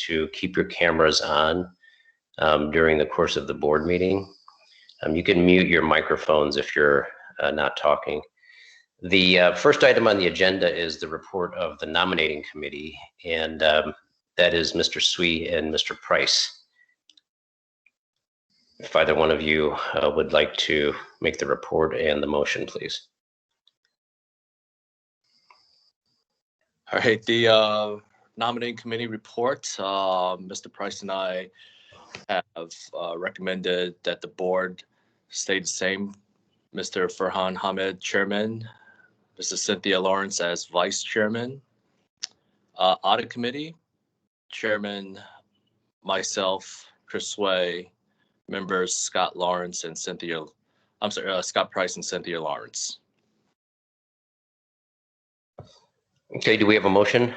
to keep your cameras on during the course of the board meeting. You can mute your microphones if you're not talking. The first item on the agenda is the report of the nominating committee, and that is Mr. Swee and Mr. Price. If either one of you would like to make the report and the motion, please. All right, the nominating committee report. Mr. Price and I have recommended that the board stay the same. Mr. Farhan Hamid, chairman. Mrs. Cynthia Lawrence as vice chairman. Audit committee, chairman, myself, Chris Sway, members Scott Lawrence and Cynthia, Scott Price and Cynthia Lawrence. Okay, do we have a motion?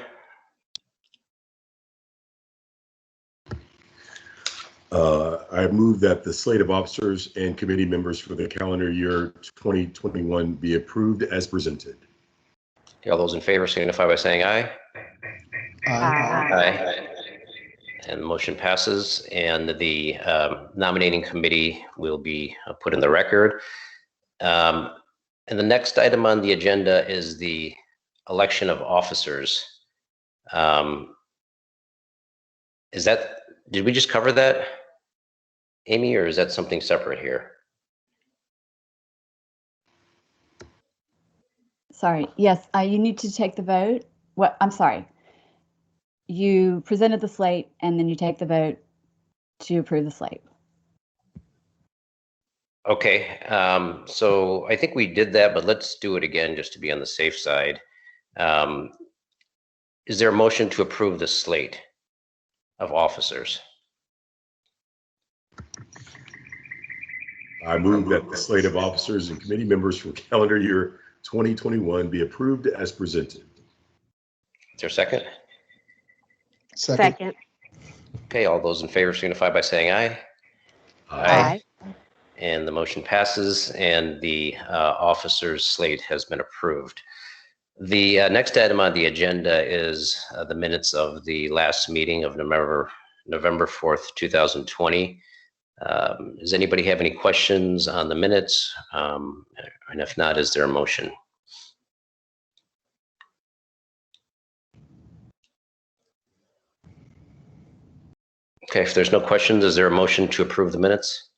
I move that the slate of officers and committee members for the calendar year 2021 be approved as presented. Okay, all those in favor signify by saying aye. Aye. And the motion passes, and the nominating committee will be put in the record. And the next item on the agenda is the election of officers. Did we just cover that, Amy, or is that something separate here? Sorry, yes, you need to take the vote. I'm sorry. You presented the slate and then you take the vote to approve the slate. Okay, so I think we did that, but let's do it again just to be on the safe side. Is there a motion to approve the slate of officers? I move that the slate of officers and committee members for calendar year 2021 be approved as presented. Is there a second? Second. Okay, all those in favor signify by saying aye. Aye. And the motion passes, and the officers' slate has been approved. The next item on the agenda is the minutes of the last meeting of November 4th, 2020. Does anybody have any questions on the minutes? And if not, is there a motion? Okay, if there's no questions, is there a motion to approve the minutes?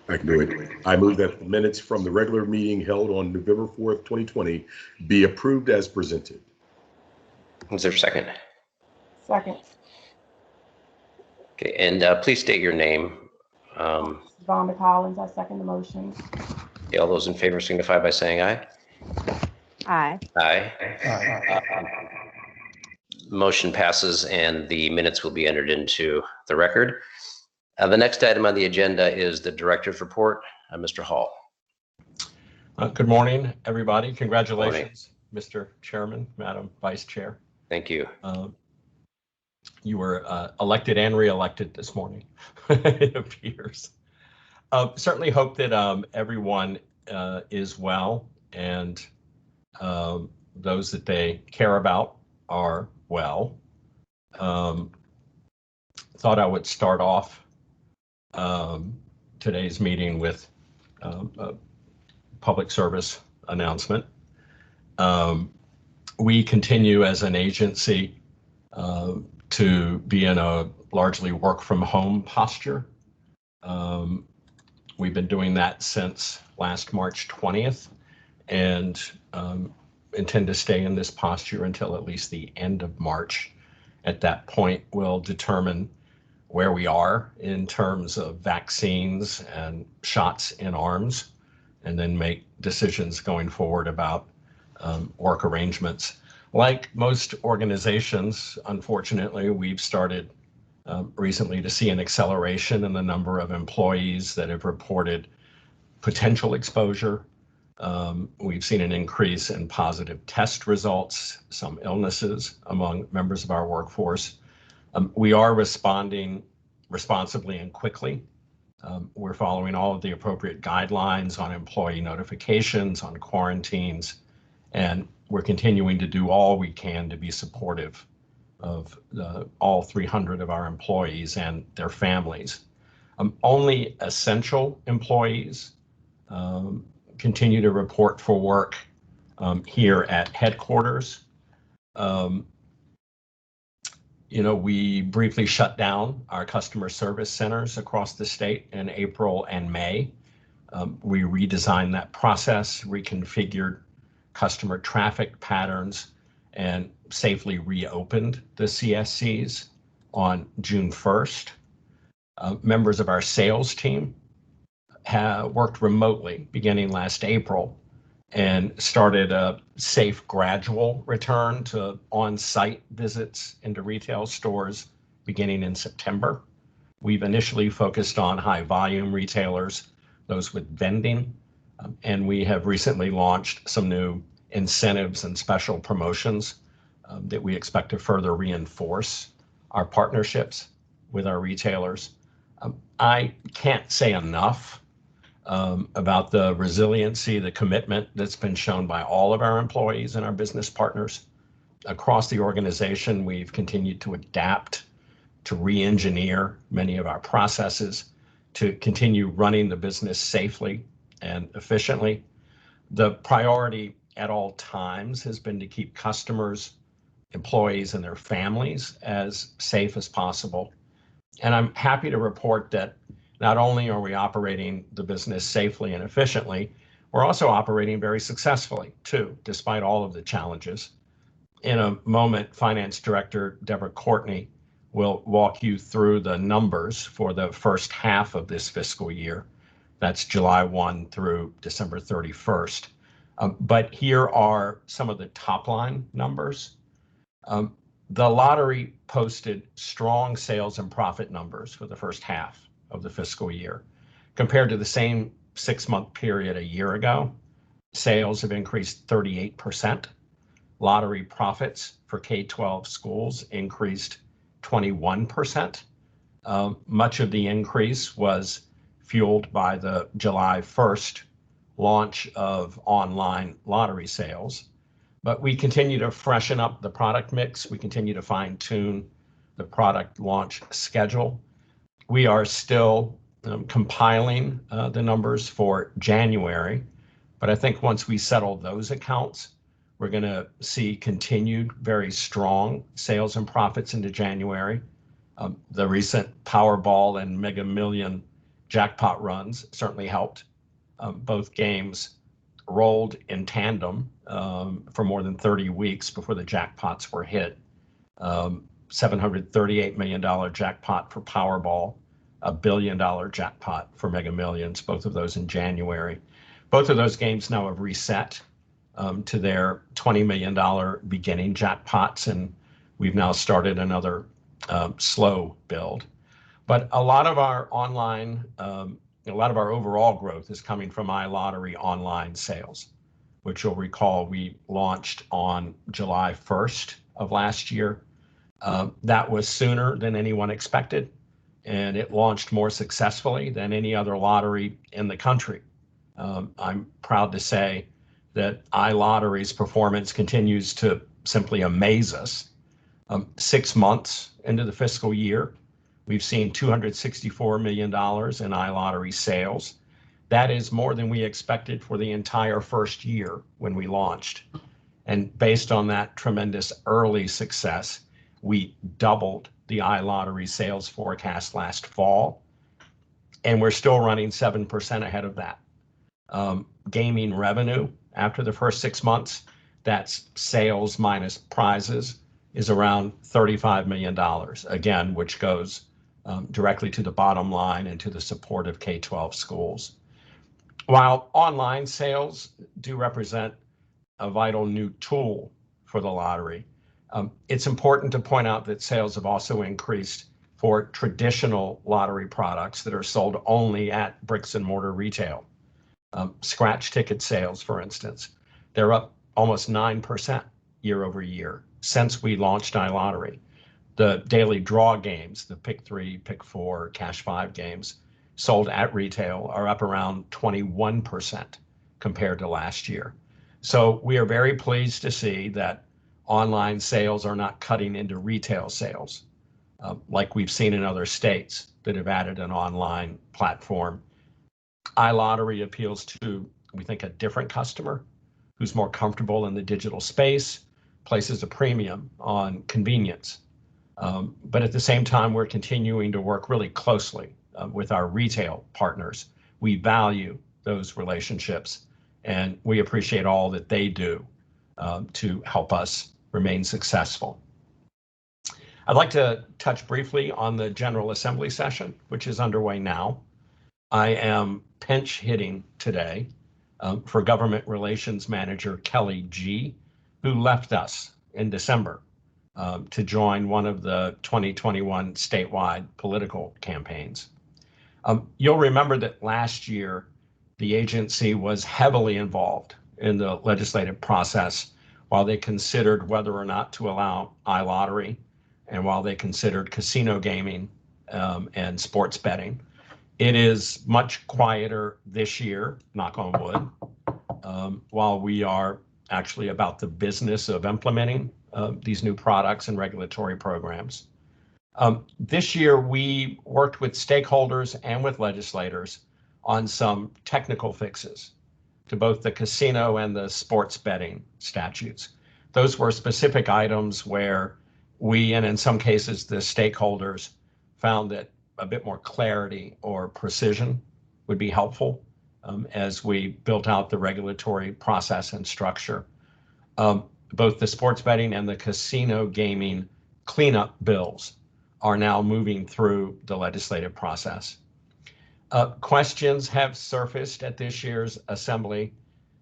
I can do it. I move that the minutes from the regular meeting held on November 4th, 2020 be approved as presented. Is there a second? Second. Okay, and please state your name. Vonda Collins, I second the motion. Okay, all those in favor signify by saying aye. Aye. Aye. Motion passes, and the minutes will be entered into the record. The next item on the agenda is the director's report. Mr. Hall. Good morning, everybody. Congratulations, Mr. Chairman, Madam Vice Chair. Thank you. You were elected and re-elected this morning, it appears. Certainly hope that everyone is well, and those that they care about are well. Thought I would start off today's meeting with a public service announcement. We continue as an agency to be in a largely work from home posture. We've been doing that since last March 20th, and intend to stay in this posture until at least the end of March. At that point, we'll determine where we are in terms of vaccines and shots in arms, and then make decisions going forward about work arrangements. Like most organizations, unfortunately, we've started recently to see an acceleration in the number of employees that have reported potential exposure. We've seen an increase in positive test results, some illnesses among members of our workforce. We are responding responsibly and quickly. We're following all of the appropriate guidelines on employee notifications, on quarantines, and we're continuing to do all we can to be supportive of all 300 of our employees and their families. Only essential employees continue to report for work here at headquarters. We briefly shut down our customer service centers across the state in April and May. We redesigned that process, reconfigured customer traffic patterns, and safely reopened the CSCs on June 1st. Members of our sales team have worked remotely beginning last April and started a safe, gradual return to on-site visits into retail stores beginning in September. We've initially focused on high-volume retailers, those with vending, and we have recently launched some new incentives and special promotions that we expect to further reinforce our partnerships with our retailers. I can't say enough about the resiliency, the commitment that's been shown by all of our employees and our business partners. Across the organization, we've continued to adapt, to re-engineer many of our processes, to continue running the business safely and efficiently. The priority at all times has been to keep customers, employees, and their families as safe as possible. And I'm happy to report that not only are we operating the business safely and efficiently, we're also operating very successfully too, despite all of the challenges. In a moment, Finance Director Deborah Courtney will walk you through the numbers for the first half of this fiscal year. That's July 1 through December 31st. But here are some of the top line numbers. The lottery posted strong sales and profit numbers for the first half of the fiscal year. Compared to the same 6-month period a year ago, sales have increased 38%. Lottery profits for K-12 schools increased 21%. Much of the increase was fueled by the July 1st launch of online lottery sales. But we continue to freshen up the product mix. We continue to fine-tune the product launch schedule. We are still compiling the numbers for January, but I think once we settle those accounts, we're going to see continued very strong sales and profits into January. The recent Powerball and Mega Million jackpot runs certainly helped. Both games rolled in tandem for more than 30 weeks before the jackpots were hit. $738 million jackpot for Powerball, $1 billion jackpot for Mega Millions, both of those in January. Both of those games now have reset to their $20 million beginning jackpots, and we've now started another slow build. But a lot of our online, a lot of our overall growth is coming from iLottery online sales, which you'll recall we launched on July 1st of last year. That was sooner than anyone expected, and it launched more successfully than any other lottery in the country. I'm proud to say that iLottery's performance continues to simply amaze us. 6 months into the fiscal year, we've seen $264 million in iLottery sales. That is more than we expected for the entire first year when we launched. And based on that tremendous early success, we doubled the iLottery sales forecast last fall, and we're still running 7% ahead of that. Gaming revenue after the first 6 months, that's sales minus prizes, is around $35 million, again, which goes directly to the bottom line and to the support of K-12 schools. While online sales do represent a vital new tool for the lottery, it's important to point out that sales have also increased for traditional lottery products that are sold only at bricks and mortar retail. Scratch ticket sales, for instance, they're up almost 9% year over year since we launched iLottery. The daily draw games, the Pick 3, Pick 4, Cash 5 games sold at retail are up around 21% compared to last year. So we are very pleased to see that online sales are not cutting into retail sales, like we've seen in other states that have added an online platform. iLottery appeals to, we think, a different customer who's more comfortable in the digital space, places a premium on convenience. But at the same time, we're continuing to work really closely with our retail partners. We value those relationships, and we appreciate all that they do to help us remain successful. I'd like to touch briefly on the General Assembly session, which is underway now. I am pinch hitting today for Government Relations Manager Kelly G., who left us in December to join one of the 2021 statewide political campaigns. You'll remember that last year, the agency was heavily involved in the legislative process while they considered whether or not to allow iLottery and while they considered casino gaming and sports betting. It is much quieter this year, knock on wood, while we are actually about the business of implementing these new products and regulatory programs. This year, we worked with stakeholders and with legislators on some technical fixes to both the casino and the sports betting statutes. Those were specific items where we, and in some cases, the stakeholders found that a bit more clarity or precision would be helpful as we built out the regulatory process and structure. Both the sports betting and the casino gaming cleanup bills are now moving through the legislative process. Questions have surfaced at this year's assembly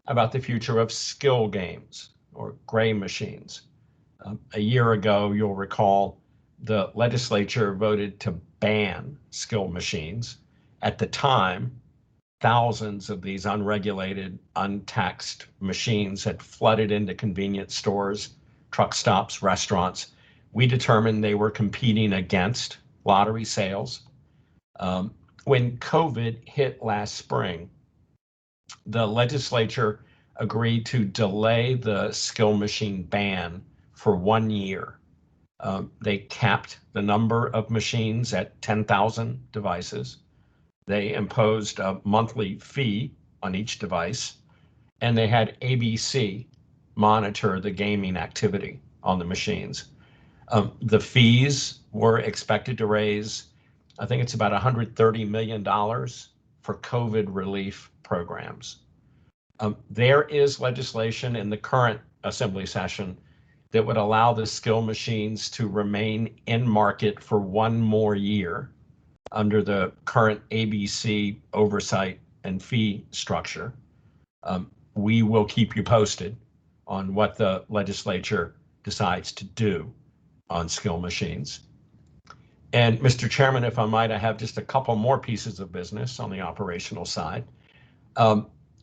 about the future of skill games or gray machines. A year ago, you'll recall, the legislature voted to ban skill machines. At the time, thousands of these unregulated, untaxed machines had flooded into convenience stores, truck stops, restaurants. We determined they were competing against lottery sales. When COVID hit last spring, the legislature agreed to delay the skill machine ban for 1 year. They capped the number of machines at 10,000 devices. They imposed a monthly fee on each device, and they had ABC monitor the gaming activity on the machines. The fees were expected to raise, I think it's about $130 million for COVID relief programs. There is legislation in the current assembly session that would allow the skill machines to remain in market for 1 more year under the current ABC oversight and fee structure. We will keep you posted on what the legislature decides to do on skill machines. And Mr. Chairman, if I might, I have just a couple more pieces of business on the operational side.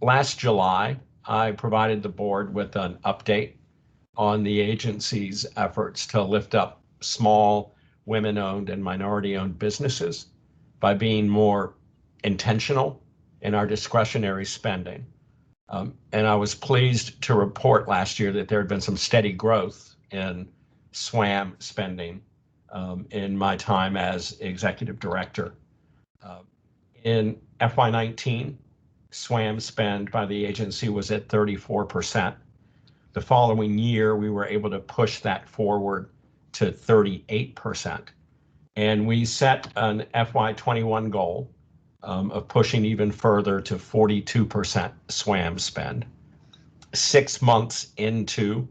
Last July, I provided the board with an update on the agency's efforts to lift up small, women-owned and minority-owned businesses by being more intentional in our discretionary spending. And I was pleased to report last year that there had been some steady growth in SWAM spending in my time as executive director. In FY19, SWAM spend by the agency was at 34%. The following year, we were able to push that forward to 38%. And we set an FY21 goal of pushing even further to 42% SWAM spend. 6 months into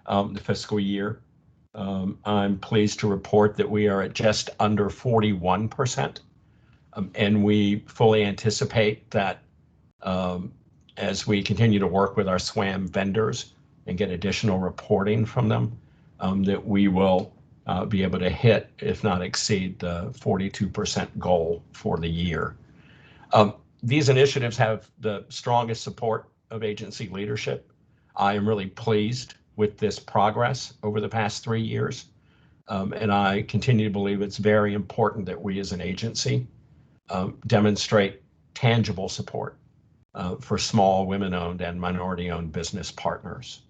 the fiscal year, I'm pleased to report that we are at just under 41%. And we fully anticipate that as we continue to work with our SWAM vendors and get additional reporting from them, that we will be able to hit, if not exceed, the 42% goal for the year. These initiatives have the strongest support of agency leadership. I am really pleased with this progress over the past 3 years. And I continue to believe it's very important that we as an agency demonstrate tangible support for small women-owned and minority-owned business partners.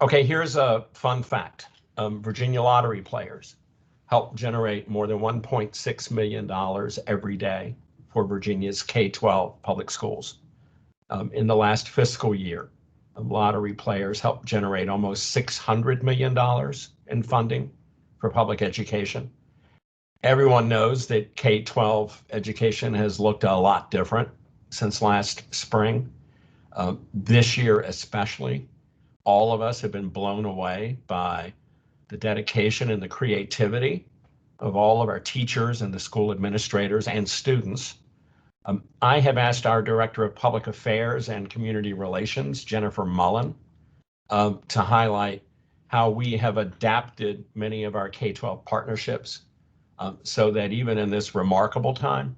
Okay, here's a fun fact. Virginia lottery players help generate more than $1.6 million every day for Virginia's K-12 public schools. In the last fiscal year, lottery players helped generate almost $600 million in funding for public education. Everyone knows that K-12 education has looked a lot different since last spring. This year especially, all of us have been blown away by the dedication and the creativity of all of our teachers and the school administrators and students. I have asked our Director of Public Affairs and Community Relations, Jennifer Mullen, to highlight how we have adapted many of our K-12 partnerships so that even in this remarkable time,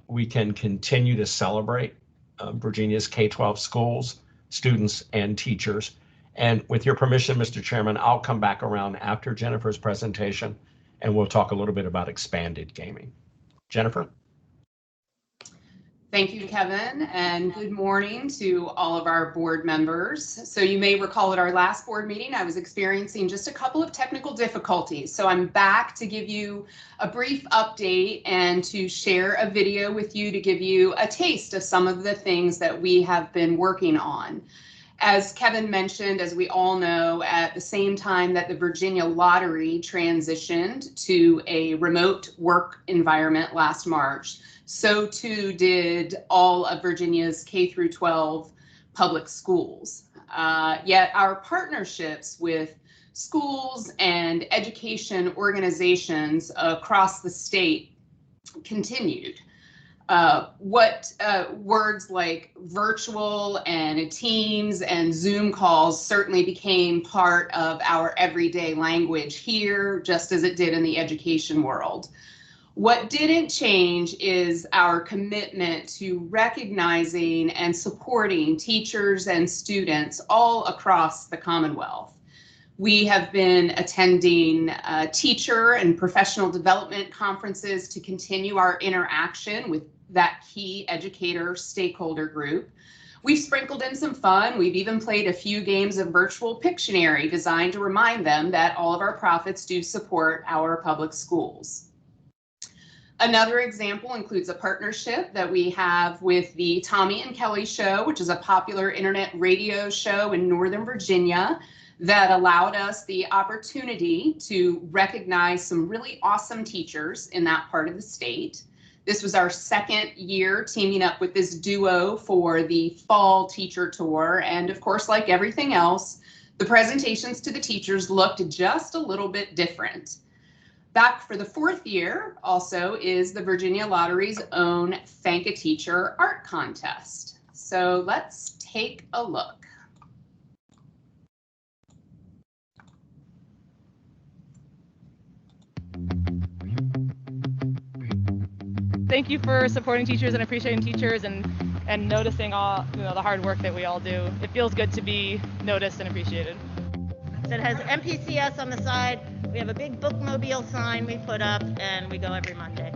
we can continue to celebrate Virginia's K-12 schools, students, and teachers. And with your permission, Mr. Chairman, I'll come back around after Jennifer's presentation and we'll talk a little bit about expanded gaming. Jennifer? Thank you, Kevin, and good morning to all of our board members. So you may recall at our last board meeting, I was experiencing just a couple of technical difficulties. So I'm back to give you a brief update and to share a video with you to give you a taste of some of the things that we have been working on. As Kevin mentioned, as we all know, at the same time that the Virginia Lottery transitioned to a remote work environment last March, so too did all of Virginia's K through 12 public schools. Yet our partnerships with schools and education organizations across the state continued. Words like virtual and Teams and Zoom calls certainly became part of our everyday language here, just as it did in the education world. What didn't change is our commitment to recognizing and supporting teachers and students all across the Commonwealth. We have been attending teacher and professional development conferences to continue our interaction with that key educator stakeholder group. We've sprinkled in some fun. We've even played a few games of virtual Pictionary designed to remind them that all of our profits do support our public schools. Another example includes a partnership that we have with the Tommy and Kelly Show, which is a popular internet radio show in Northern Virginia that allowed us the opportunity to recognize some really awesome teachers in that part of the state. This was our second year teaming up with this duo for the fall teacher tour. And of course, like everything else, the presentations to the teachers looked just a little bit different. Back for the fourth year also is the Virginia Lottery's own Thank a Teacher art contest. So let's take a look. Thank you for supporting teachers and appreciating teachers and noticing all the hard work that we all do. It feels good to be noticed and appreciated. So it has MPCS on the side. We have a big bookmobile sign we put up, and we go every Monday.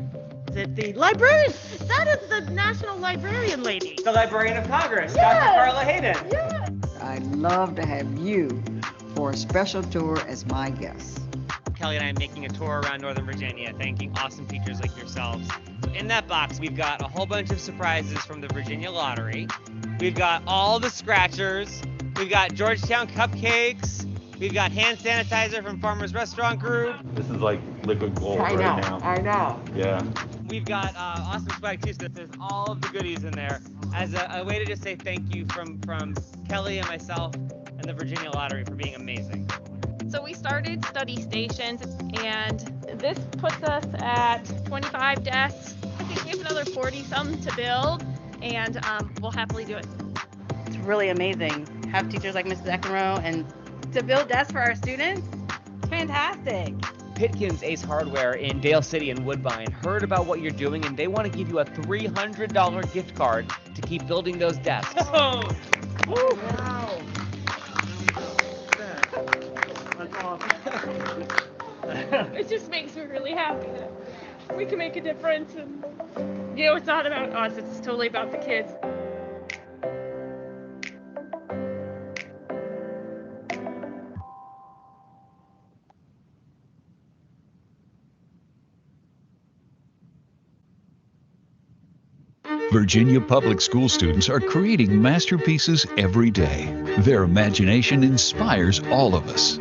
Is it the librarian? That is the National Librarian lady. The Librarian of Congress, Yes. Dr. Carla Hayden. Yeah. I'd love to have you for a special tour as my guest. Kelly and I are making a tour around Northern Virginia, thanking awesome teachers like yourselves. In that box, we've got a whole bunch of surprises from the Virginia Lottery. We've got all the scratchers. We've got Georgetown cupcakes. We've got hand sanitizer from Farmer's Restaurant Group. This is like liquid gold right now. I know. Yeah. We've got awesome swag too, so there's all of the goodies in there as a way to just say thank you from Kelly and myself and the Virginia Lottery for being amazing. So we started study stations, and this puts us at 25 desks. I think we have another 40-some to build, and we'll happily do it. It's really amazing. Have teachers like Mrs. Eckenroe and to build desks for our students. It's fantastic. Pitkins Ace Hardware in Dale City and Woodbine heard about what you're doing, and they want to give you a $300 gift card to keep building those desks. Whoa. Woo. Wow. It just makes me really happy that we can make a difference and You know, it's not about us, it's totally about the kids. Virginia public school students are creating masterpieces every day. Their imagination inspires all of us.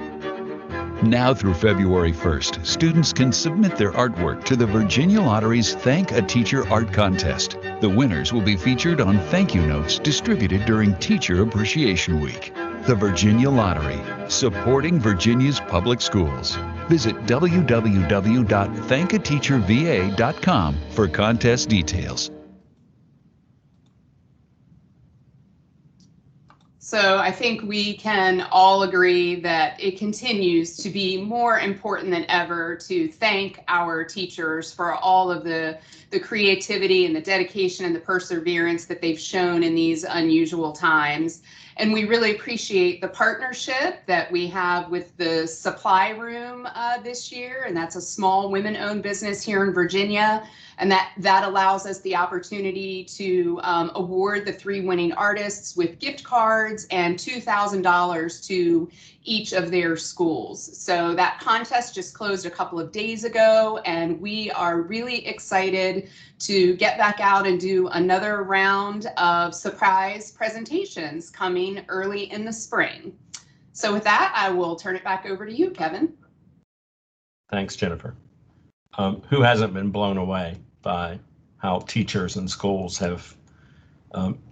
Now through February 1st, students can submit their artwork to the Virginia Lottery's Thank a Teacher Art Contest. The winners will be featured on thank you notes distributed during Teacher Appreciation Week. The Virginia Lottery, supporting Virginia's public schools. Visit www.thankateacherva.com for contest details. So I think we can all agree that it continues to be more important than ever to thank our teachers for all of the creativity and the dedication and the perseverance that they've shown in these unusual times. And we really appreciate the partnership that we have with the Supply Room this year, and that's a small women-owned business here in Virginia. And that allows us the opportunity to award the 3 winning artists with gift cards and $2,000 to each of their schools. So that contest just closed a couple of days ago, and we are really excited to get back out and do another round of surprise presentations coming early in the spring. So with that, I will turn it back over to you, Kevin. Thanks, Jennifer. Who hasn't been blown away by how teachers and schools have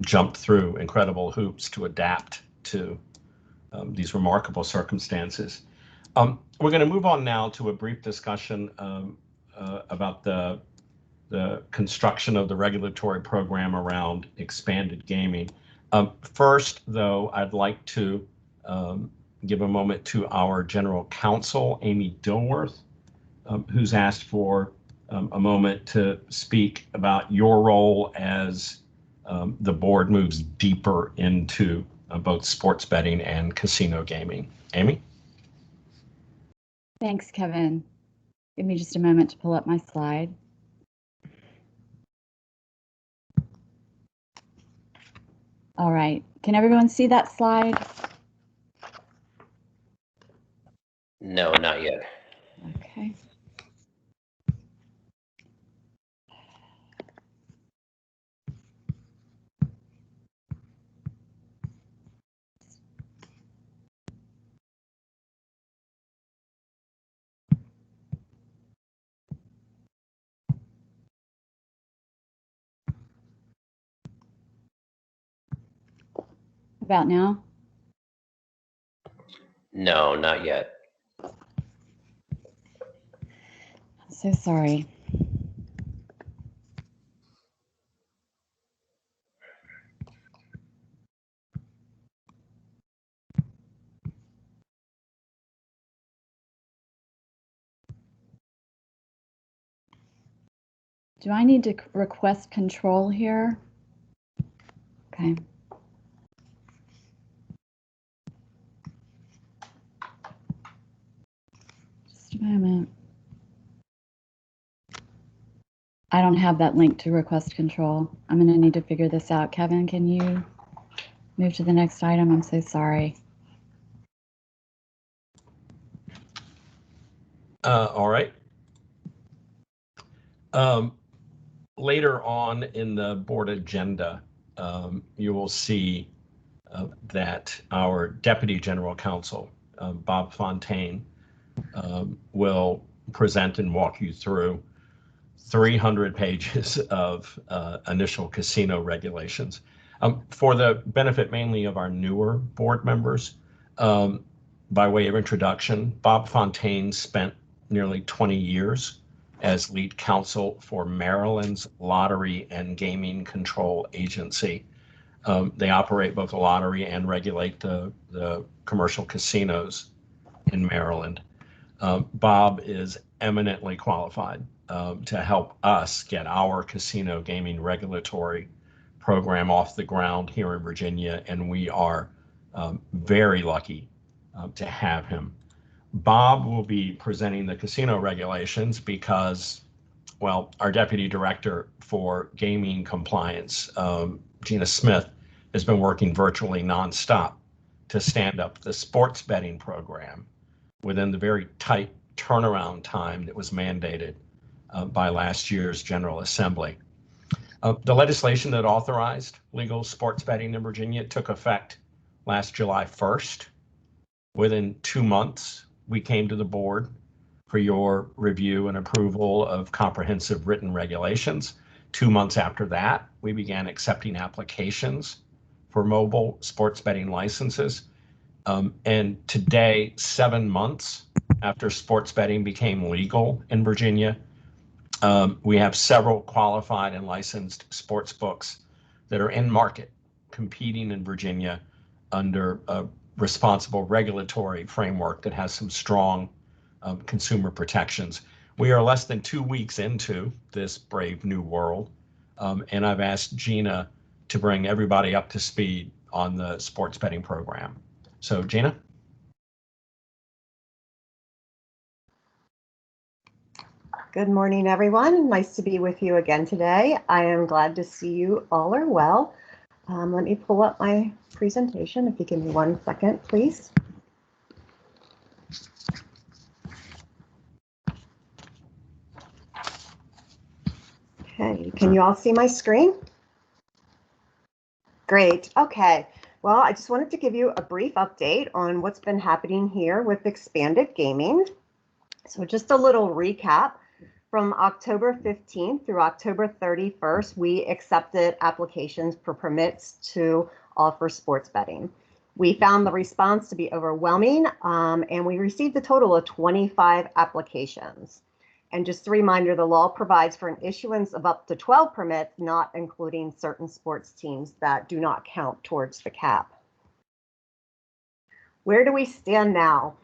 jumped through incredible hoops to adapt to these remarkable circumstances? We're going to move on now to a brief discussion about the construction of the regulatory program around expanded gaming. First, though, I'd like to give a moment to our General Counsel, Amy Dilworth, who's asked for a moment to speak about your role as the board moves deeper into both sports betting and casino gaming. Amy? Thanks, Kevin. Give me just a moment to pull up my slide. All right, can everyone see that slide? No, not yet. Okay. About now? No, not yet. I'm so sorry. Do I need to request control here? Okay. Just a moment. I don't have that link to request control. I'm going to need to figure this out. Kevin, can you move to the next item? I'm so sorry. All right. Later on in the board agenda, you will see that our Deputy General Counsel, Bob Fontaine, will present and walk you through 300 pages of initial casino regulations. For the benefit mainly of our newer board members, by way of introduction, Bob Fontaine spent nearly 20 years as lead counsel for Maryland's Lottery and Gaming Control Agency. They operate both a lottery and regulate the commercial casinos in Maryland. Bob is eminently qualified to help us get our casino gaming regulatory program off the ground here in Virginia, and we are very lucky to have him. Bob will be presenting the casino regulations because our deputy director for gaming compliance, Gina Smith, has been working virtually nonstop to stand up the sports betting program within the very tight turnaround time that was mandated by last year's General Assembly. The legislation that authorized legal sports betting in Virginia took effect last July 1st. Within 2 months, we came to the board for your review and approval of comprehensive written regulations. 2 months after that, we began accepting applications for mobile sports betting licenses. And today, 7 months after sports betting became legal in Virginia, we have several qualified and licensed sports books that are in market competing in Virginia under a responsible regulatory framework that has some strong consumer protections. We are less than 2 weeks into this brave new world, and I've asked Gina to bring everybody up to speed on the sports betting program. So Gina? Good morning, everyone. Nice to be with you again today. I am glad to see you all are well. Let me pull up my presentation. If you give me 1 second, please. Okay, can you all see my screen? Great, okay. Well, I just wanted to give you a brief update on what's been happening here with expanded gaming. So just a little recap. From October 15th through October 31st, we accepted applications for permits to offer sports betting. We found the response to be overwhelming, and we received a total of 25 applications. And just a reminder, the law provides for an issuance of up to 12 permits, not including certain sports teams that do not count towards the cap. Where do we stand now?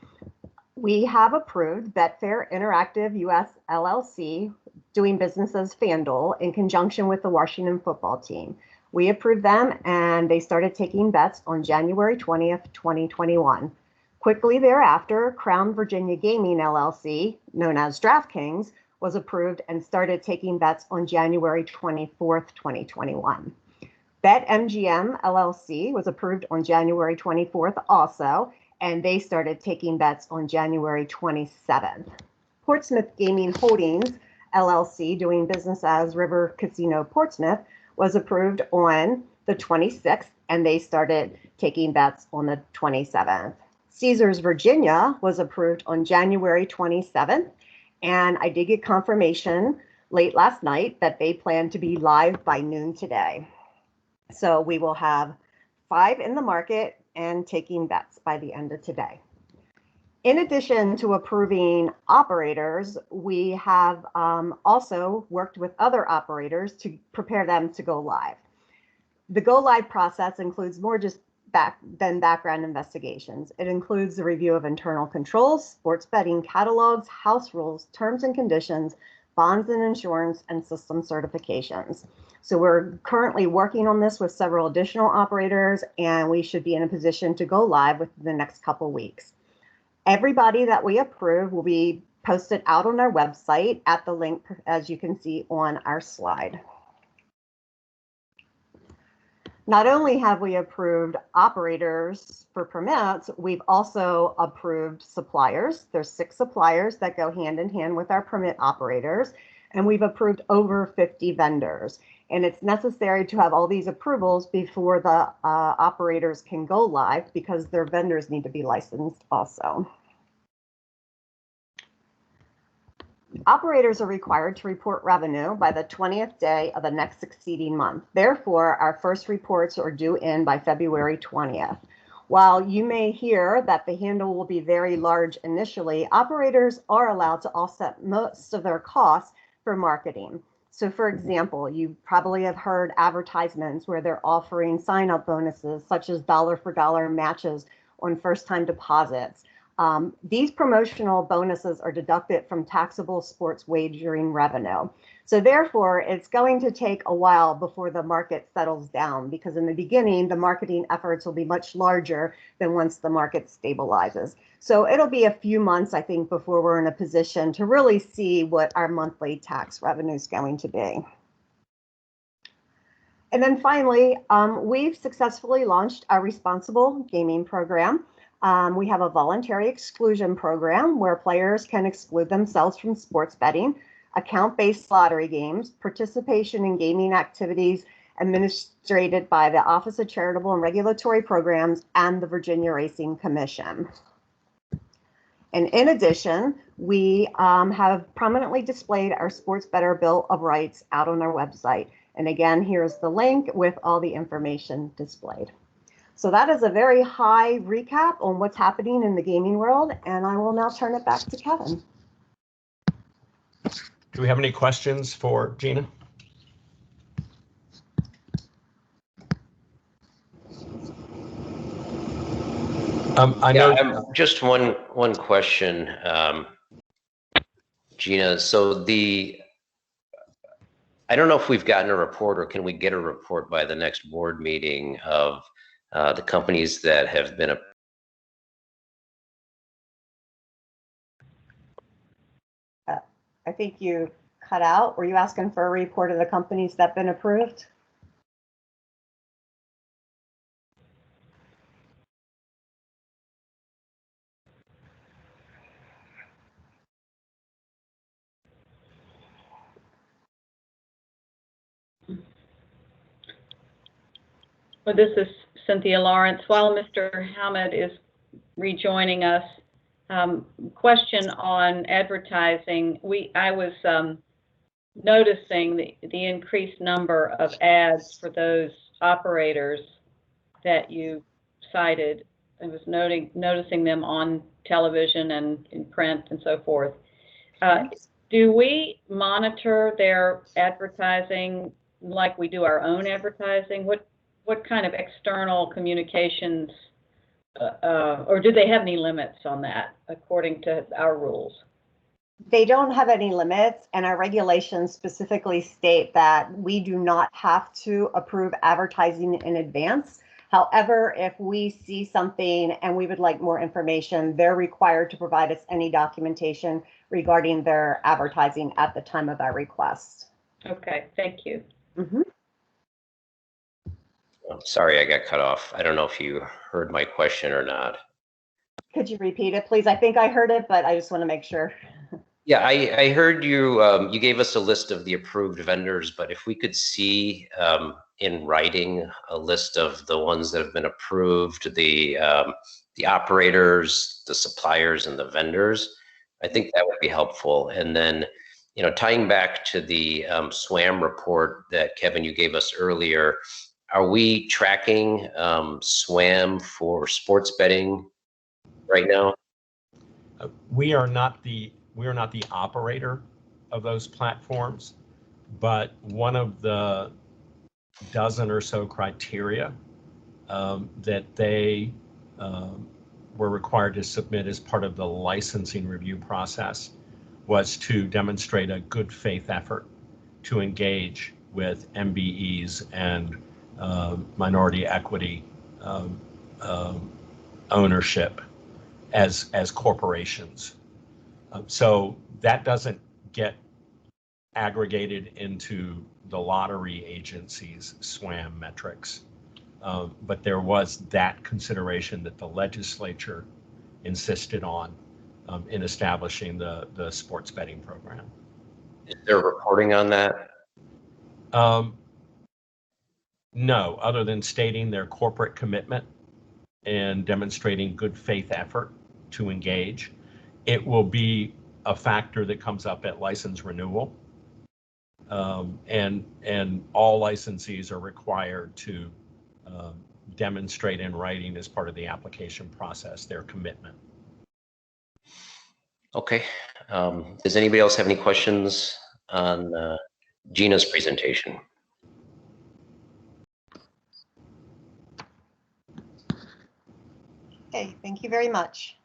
We have approved Betfair Interactive US LLC, doing business as FanDuel, in conjunction with the Washington football team. We approved them and they started taking bets on January 20th, 2021. Quickly thereafter, Crown Virginia Gaming LLC, known as DraftKings, was approved and started taking bets on January 24th, 2021. BetMGM LLC was approved on January 24th also, and they started taking bets on January 27th. Portsmouth Gaming Holdings LLC, doing business as River Casino Portsmouth, was approved on the 26th, and they started taking bets on the 27th. Caesars Virginia was approved on January 27th, and I did get confirmation late last night that they plan to be live by noon today. So we will have 5 in the market and taking bets by the end of today. In addition to approving operators, we have also worked with other operators to prepare them to go live. The go live process includes more just than background investigations. It includes the review of internal controls, sports betting catalogs, house rules, terms and conditions, bonds and insurance, and system certifications. So we're currently working on this with several additional operators, and we should be in a position to go live within the next couple weeks. Everybody that we approve will be posted out on our website at the link, as you can see on our slide. Not only have we approved operators for permits, we've also approved suppliers. There's 6 suppliers that go hand in hand with our permit operators, and we've approved over 50 vendors. And it's necessary to have all these approvals before the operators can go live, because their vendors need to be licensed also. Operators are required to report revenue by the 20th day of the next succeeding month. Therefore, our first reports are due in by February 20th. While you may hear that the handle will be very large initially, operators are allowed to offset most of their costs for marketing. So for example, you probably have heard advertisements where they're offering sign-up bonuses such as dollar for dollar matches on first-time deposits. These promotional bonuses are deducted from taxable sports wagering revenue. So therefore, it's going to take a while before the market settles down, because in the beginning, the marketing efforts will be much larger than once the market stabilizes. So it'll be a few months, I think, before we're in a position to really see what our monthly tax revenue is going to be. And then finally, we've successfully launched our responsible gaming program. We have a voluntary exclusion program where players can exclude themselves from sports betting, account-based lottery games, participation in gaming activities administered by the Office of Charitable and Regulatory Programs and the Virginia Racing Commission. And in addition, we have prominently displayed our Sports Bettor Bill of Rights out on our website. And again, here's the link with all the information displayed. So that is a very high recap on what's happening in the gaming world, and I will now turn it back to Kevin. Do we have any questions for Gina? I know. Just one question, Gina. So I don't know if we've gotten a report, or can we get a report by the next board meeting of the companies that have been I think you cut out. Were you asking for a report of the companies that have been approved? Well, this is Cynthia Lawrence. While Mr. Hammond is rejoining us, question on advertising. I was noticing the increased number of ads for those operators that you cited. I was noticing them on television and in print and so forth. Do we monitor their advertising like we do our own advertising? What kind of external communications, or do they have any limits on that according to our rules? They don't have any limits, and our regulations specifically state that we do not have to approve advertising in advance. However, if we see something and we would like more information, they're required to provide us any documentation regarding their advertising at the time of our request. Okay, thank you. Mm-hmm. Sorry, I got cut off. I don't know if you heard my question or not. Could you repeat it, please? I think I heard it, but I just want to make sure. Yeah, I heard you. You gave us a list of the approved vendors, but if we could see in writing a list of the ones that have been approved, the operators, the suppliers, and the vendors, I think that would be helpful. And then, tying back to the SWAM report that Kevin, you gave us earlier, are we tracking SWAM for sports betting right now? We are not the operator of those platforms, but one of the dozen or so criteria that they were required to submit as part of the licensing review process was to demonstrate a good faith effort to engage with MBEs and minority equity ownership as corporations. So that doesn't get aggregated into the lottery agency's SWAM metrics. But there was that consideration that the legislature insisted on in establishing the sports betting program. Is there reporting on that? No, other than stating their corporate commitment and demonstrating good faith effort to engage. It will be a factor that comes up at license renewal. And all licensees are required to demonstrate in writing as part of the application process their commitment. Okay. Does anybody else have any questions on Gina's presentation? Okay, thank you very much.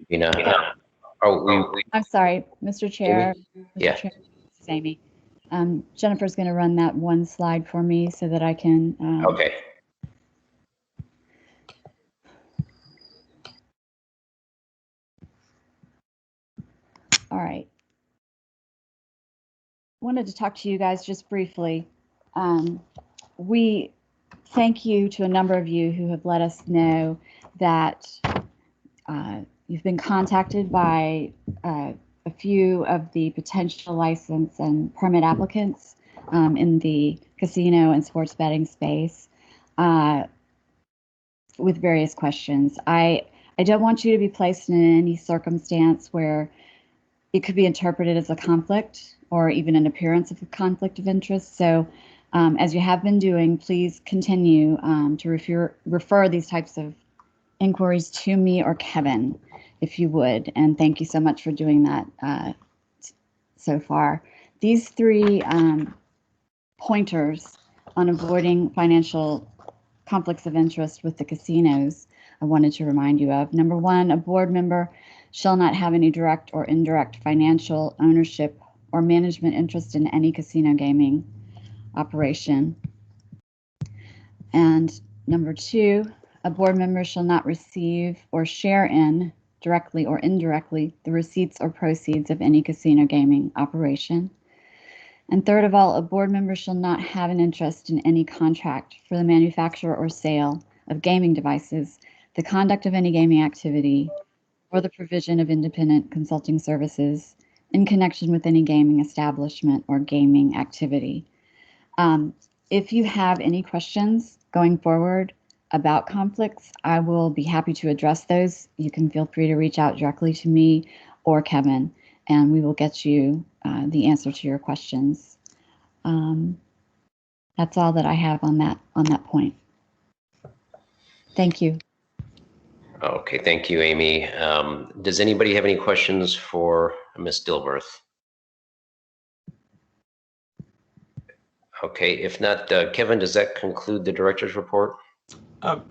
You know, I'm sorry, Mr. Chair. Yeah. Mr. Chair, this is Amy. Jennifer's going to run that one slide for me so that I can. Okay. All right. Wanted to talk to you guys just briefly. We thank you to a number of you who have let us know that you've been contacted by a few of the potential license and permit applicants in the casino and sports betting space with various questions. I don't want you to be placed in any circumstance where it could be interpreted as a conflict or even an appearance of a conflict of interest. So as you have been doing, please continue to refer these types of inquiries to me or Kevin, if you would. And thank you so much for doing that so far. These three pointers on avoiding financial conflicts of interest with the casinos, I wanted to remind you of. Number one, a board member shall not have any direct or indirect financial ownership or management interest in any casino gaming operation. And number two, a board member shall not receive or share in, directly or indirectly, the receipts or proceeds of any casino gaming operation. And third of all, a board member shall not have an interest in any contract for the manufacture or sale of gaming devices, the conduct of any gaming activity, or the provision of independent consulting services in connection with any gaming establishment or gaming activity. If you have any questions going forward about conflicts, I will be happy to address those. You can feel free to reach out directly to me or Kevin, and we will get you the answer to your questions. That's all that I have on that point. Thank you. Okay, thank you, Amy. Does anybody have any questions for Ms. Dilworth? Okay, if not, Kevin, does that conclude the director's report?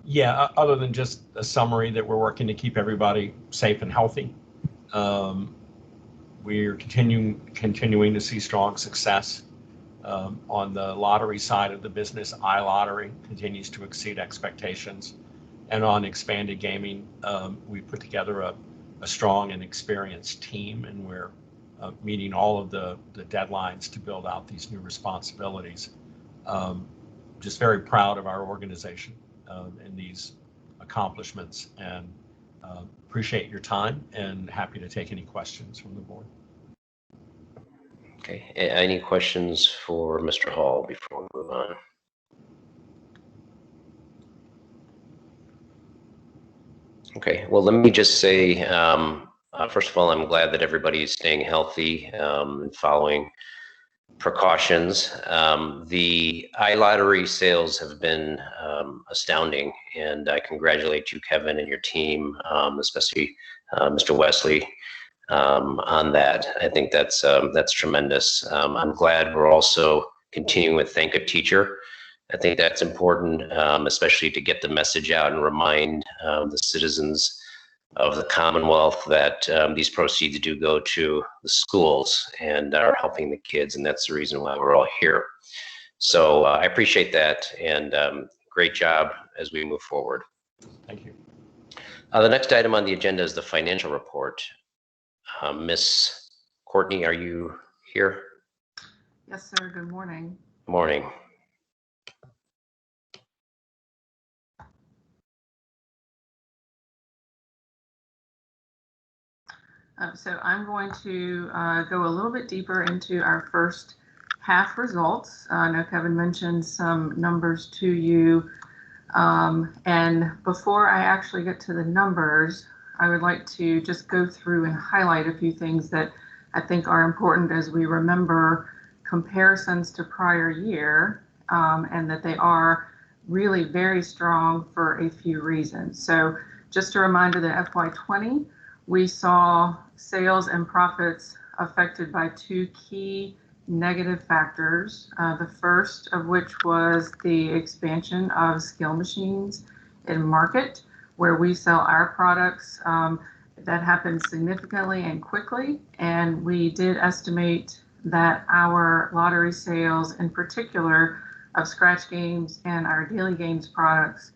Yeah, other than just a summary that we're working to keep everybody safe and healthy. We're continuing to see strong success on the lottery side of the business. iLottery continues to exceed expectations. And on expanded gaming, we put together a strong and experienced team, and we're meeting all of the deadlines to build out these new responsibilities. Just very proud of our organization and these accomplishments, and appreciate your time and happy to take any questions from the board. Okay, any questions for Mr. Hall before we move on? Okay, well, let me just say, first of all, I'm glad that everybody is staying healthy and following precautions. The iLottery sales have been astounding, and I congratulate you, Kevin, and your team, especially Mr. Wesley, on that. I think that's tremendous. I'm glad we're also continuing with Thank a Teacher. I think that's important, especially to get the message out and remind the citizens of the Commonwealth that these proceeds do go to the schools and are helping the kids, and that's the reason why we're all here. So I appreciate that, and great job as we move forward. Thank you. The next item on the agenda is the financial report. Miss Courtney, are you here? Yes, sir. Good morning. Morning. So I'm going to go a little bit deeper into our first half results. I know Kevin mentioned some numbers to you. And before I actually get to the numbers, I would like to just go through and highlight a few things that I think are important as we remember comparisons to prior year, and that they are really very strong for a few reasons. So just a reminder that FY20, we saw sales and profits affected by two key negative factors. The first of which was the expansion of skill machines in market, where we sell our products that happened significantly and quickly, and we did estimate that our lottery sales, in particular of scratch games and our daily games products,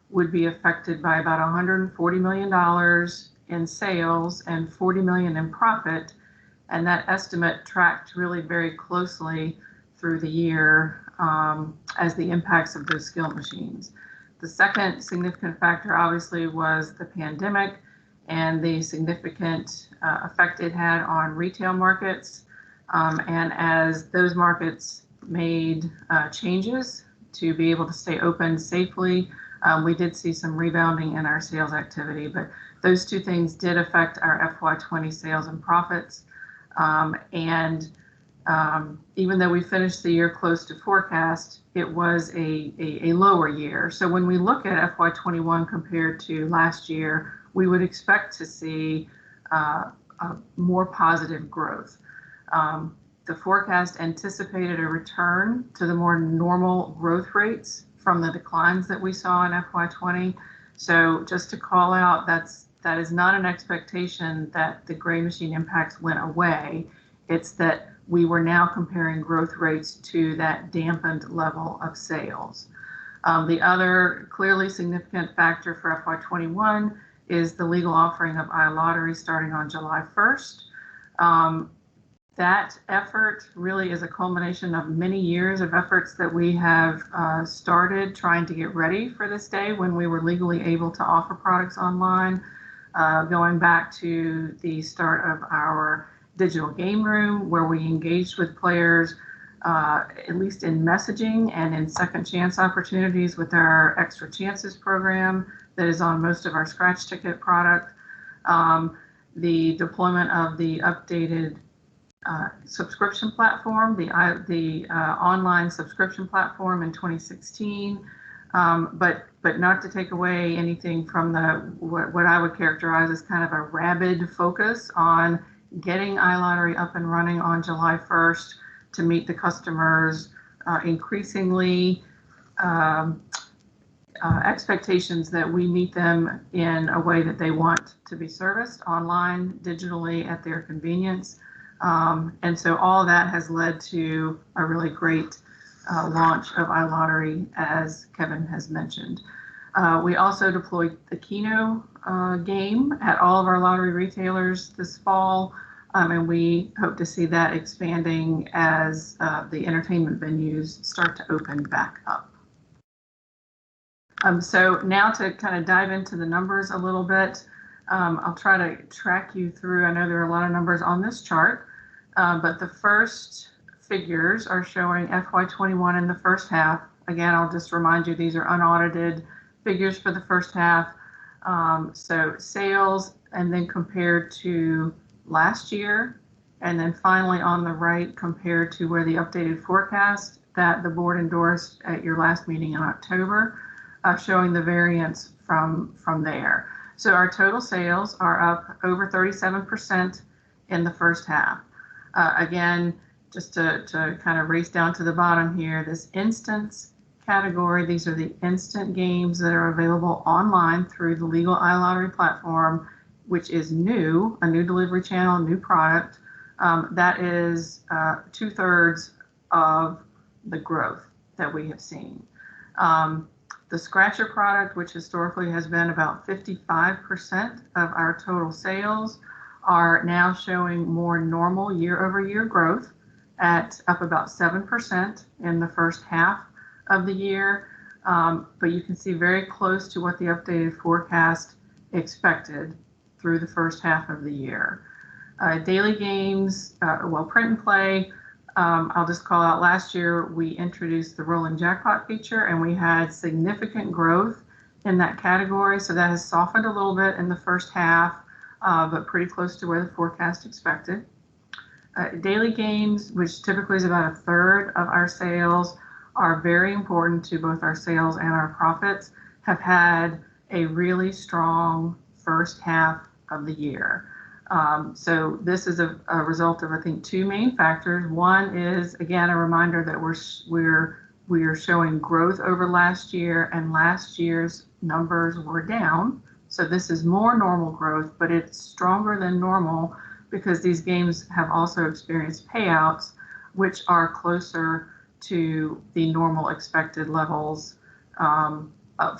would be affected by about $140 million in sales and $40 million in profit. And that estimate tracked really very closely through the year as the impacts of those skill machines. The second significant factor obviously was the pandemic and the significant effect it had on retail markets. And as those markets made changes to be able to stay open safely, we did see some rebounding in our sales activity, but those two things did affect our FY20 sales and profits. Even though we finished the year close to forecast, it was a lower year. So when we look at FY21 compared to last year, we would expect to see a more positive growth. The forecast anticipated a return to the more normal growth rates from the declines that we saw in FY20. So just to call out, that is not an expectation that the gray machine impacts went away. It's that we were now comparing growth rates to that dampened level of sales. The other clearly significant factor for FY21 is the legal offering of iLottery starting on July 1st. That effort really is a culmination of many years of efforts that we have started trying to get ready for this day when we were legally able to offer products online, going back to the start of our digital game room, where we engaged with players, at least in messaging and in second chance opportunities with our Extra Chances program that is on most of our scratch ticket product. The deployment of the updated subscription platform, the online subscription platform in 2016, but not to take away anything from what I would characterize as kind of a rabid focus on getting iLottery up and running on July 1st to meet the customers' increasingly expectations that we meet them in a way that they want to be serviced online, digitally, at their convenience. And so all of that has led to a really great launch of iLottery, as Kevin has mentioned. We also deployed the Keno game at all of our lottery retailers this fall, and we hope to see that expanding as the entertainment venues start to open back up. So now to kind of dive into the numbers a little bit, I'll try to track you through. I know there are a lot of numbers on this chart, but the first figures are showing FY21 in the first half. Again, I'll just remind you, these are unaudited figures for the first half. So sales, and then compared to last year, and then finally on the right compared to where the updated forecast that the board endorsed at your last meeting in October, showing the variance from there. So our total sales are up over 37% in the first half. Again, just to kind of race down to the bottom here, this instance category, these are the instant games that are available online through the legal iLottery platform, which is new, a new delivery channel, a new product. That is 2/3 of the growth that we have seen. The Scratcher product, which historically has been about 55% of our total sales, are now showing more normal year-over-year growth at up about 7% in the first half of the year. But you can see very close to what the updated forecast expected through the first half of the year. Daily games, print and play, I'll just call out last year we introduced the rolling jackpot feature and we had significant growth in that category. So that has softened a little bit in the first half, but pretty close to where the forecast expected. Daily games, which typically is about 1/3 of our sales, are very important to both our sales and our profits, have had a really strong first half of the year. So this is a result of, I think, two main factors. One is, again, a reminder that we're showing growth over last year, and last year's numbers were down So this is more normal growth, but it's stronger than normal because these games have also experienced payouts, which are closer to the normal expected levels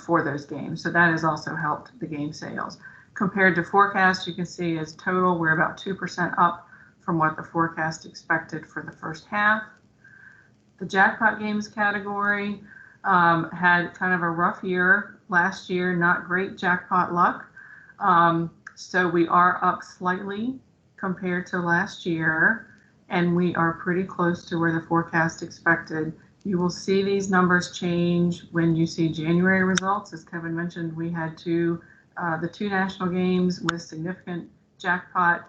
for those games. So that has also helped the game sales. Compared to forecast, you can see as total, we're about 2% up from what the forecast expected for the first half. The jackpot games category had kind of a rough year last year, not great jackpot luck. So we are up slightly compared to last year, and we are pretty close to where the forecast expected. You will see these numbers change when you see January results. As Kevin mentioned, we had the two national games with significant jackpot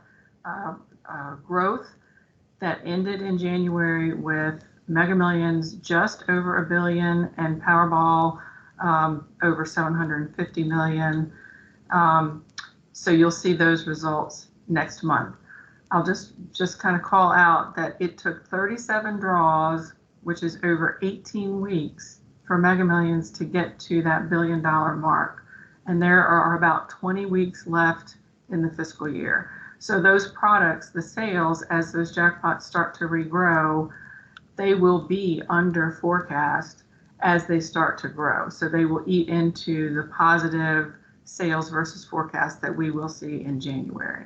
growth that ended in January with Mega Millions just over $1 billion and Powerball over $750 million. So you'll see those results next month. I'll just kind of call out that it took 37 draws, which is over 18 weeks, for Mega Millions to get to that $1 billion mark. And there are about 20 weeks left in the fiscal year. So those products, the sales, as those jackpots start to regrow, they will be under forecast as they start to grow. So they will eat into the positive sales versus forecast that we will see in January.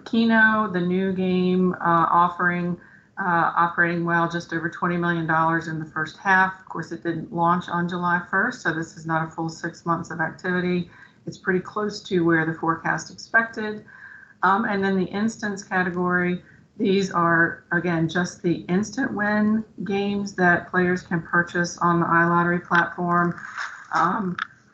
Keno, the new game offering, operating well, just over $20 million in the first half. Of course, it didn't launch on July 1st, so this is not a full 6 months of activity. It's pretty close to where the forecast expected. And then the instants category, these are, again, just the instant win games that players can purchase on the iLottery platform.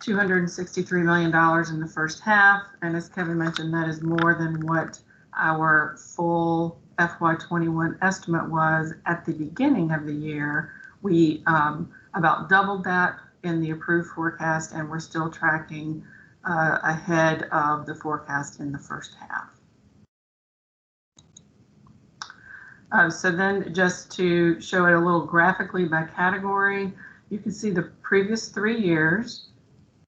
$263 million in the first half. And as Kevin mentioned, that is more than what our full FY21 estimate was at the beginning of the year. We about doubled that in the approved forecast, and we're still tracking ahead of the forecast in the first half. So then just to show it a little graphically by category, you can see the previous 3 years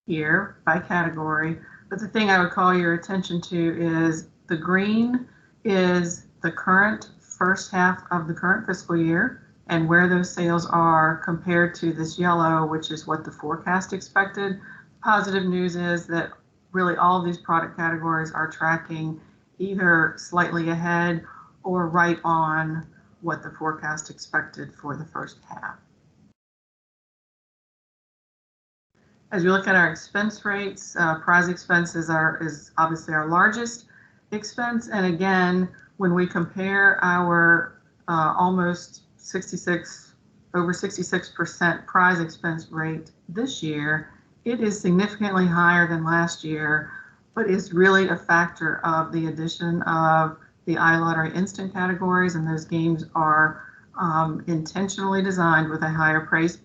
here by category. But the thing I would call your attention to is the green is the current first half of the current fiscal year and where those sales are compared to this yellow, which is what the forecast expected. Positive news is that really all of these product categories are tracking either slightly ahead or right on what the forecast expected for the first half. As we look at our expense rates, prize expense is obviously our largest expense. And again, when we compare our almost over 66% prize expense rate this year, it is significantly higher than last year, but is really a factor of the addition of the iLottery instant categories, and those games are intentionally designed with a higher prize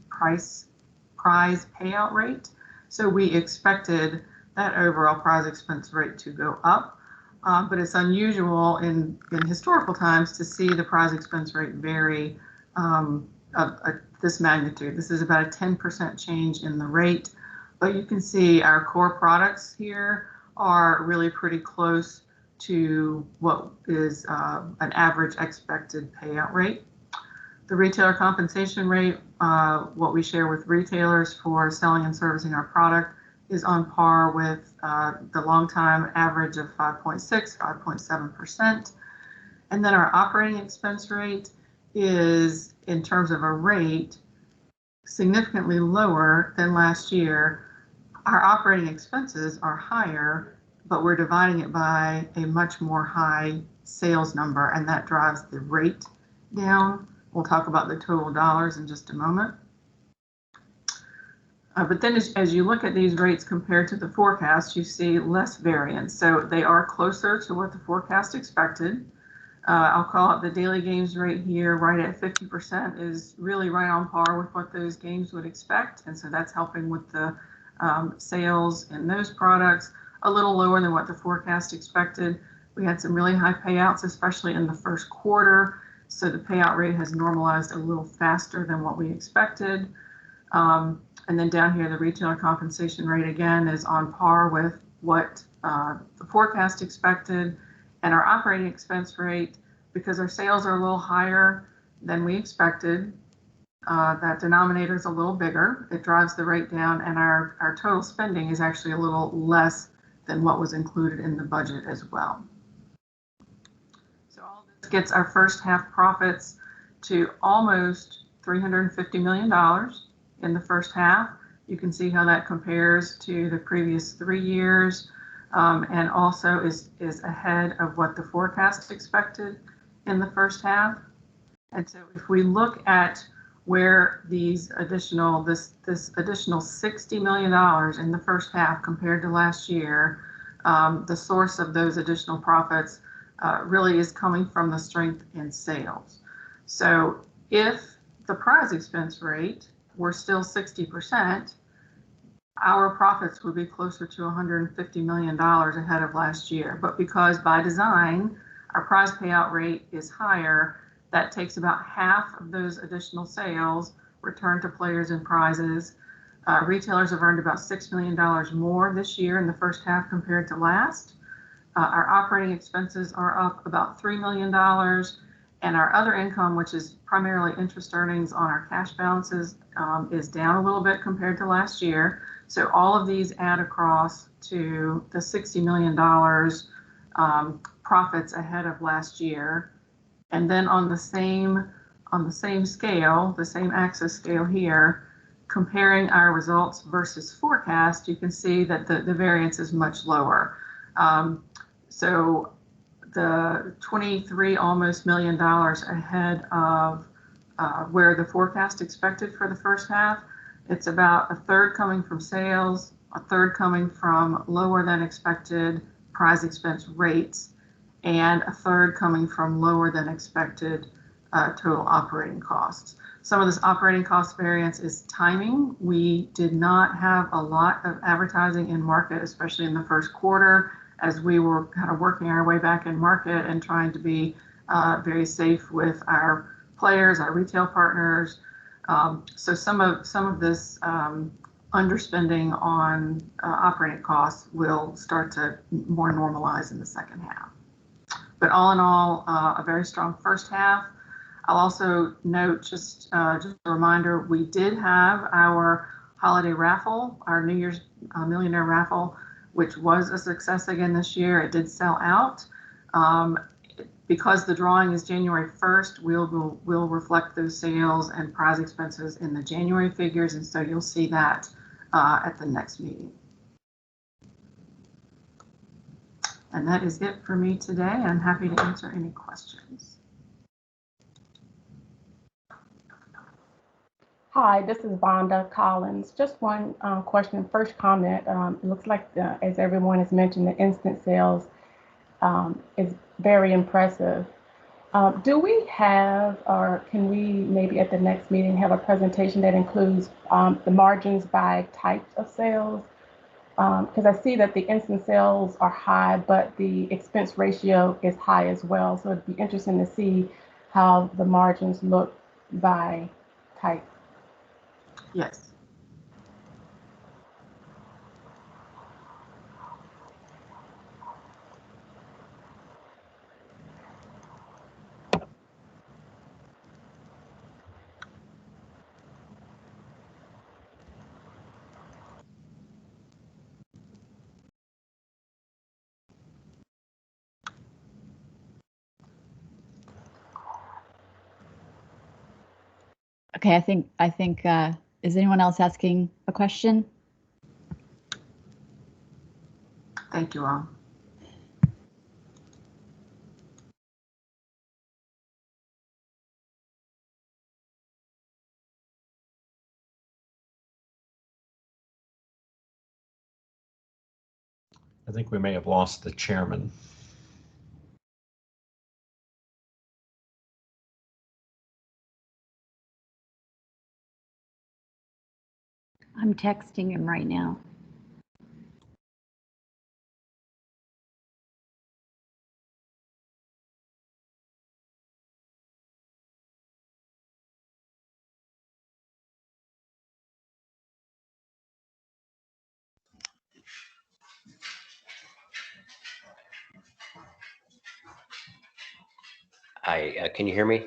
payout rate. So we expected that overall prize expense rate to go up, but it's unusual in historical times to see the prize expense rate vary this magnitude. This is about a 10% change in the rate, but you can see our core products here are really pretty close to what is an average expected payout rate. The retailer compensation rate, what we share with retailers for selling and servicing our product, is on par with the long-time average of 5.6, 5.7%. And then our operating expense rate is, in terms of a rate, significantly lower than last year. Our operating expenses are higher, but we're dividing it by a much more high sales number, and that drives the rate down. We'll talk about the total dollars in just a moment. But then as you look at these rates compared to the forecast, you see less variance. So they are closer to what the forecast expected. I'll call it the daily games rate here, right at 50%, is really right on par with what those games would expect. And so that's helping with the sales in those products. A little lower than what the forecast expected. We had some really high payouts, especially in the first quarter. So the payout rate has normalized a little faster than what we expected. And then down here, the retailer compensation rate again is on par with what the forecast expected, and our operating expense rate, because our sales are a little higher than we expected, that denominator is a little bigger. It drives the rate down, and our total spending is actually a little less than what was included in the budget as well. So all this gets our first half profits to almost $350 million in the first half. You can see how that compares to the previous 3 years, and also is ahead of what the forecast expected in the first half. And so if we look at where these additional, this additional $60 million in the first half compared to last year, the source of those additional profits really is coming from the strength in sales. So if the prize expense rate were still 60%, our profits would be closer to $150 million ahead of last year. But because by design, our prize payout rate is higher, that takes about half of those additional sales returned to players and prizes. Retailers have earned about $6 million more this year in the first half compared to last. Our operating expenses are up about $3 million, and our other income, which is primarily interest earnings on our cash balances, is down a little bit compared to last year. So all of these add across to the $60 million profits ahead of last year. And then on the same scale, the same axis scale here, comparing our results versus forecast, you can see that the variance is much lower. So the $23 almost million ahead of where the forecast expected for the first half, it's about a third coming from sales, a third coming from lower than expected prize expense rates, and a third coming from lower than expected total operating costs. Some of this operating cost variance is timing. We did not have a lot of advertising in market, especially in the first quarter, as we were kind of working our way back in market and trying to be very safe with our players, our retail partners. So some of this underspending on operating costs will start to more normalize in the second half. But all in all, a very strong first half. I'll also note, just a reminder, we did have our holiday raffle, our New Year's Millionaire raffle, which was a success again this year. It did sell out. Because the drawing is January 1st, we'll reflect those sales and prize expenses in the January figures, and so you'll see that at the next meeting. And that is it for me today. I'm happy to answer any questions. Hi, this is Vonda Collins. Just one question, first comment. It looks like, as everyone has mentioned, the instant sales is very impressive. Do we have, or can we maybe at the next meeting have a presentation that includes the margins by types of sales? Because I see that the instant sales are high, but the expense ratio is high as well. So it'd be interesting to see how the margins look by type. Yes. Okay, I think is anyone else asking a question? Thank you all. I think we may have lost the chairman. I'm texting him right now. Hi, can you hear me?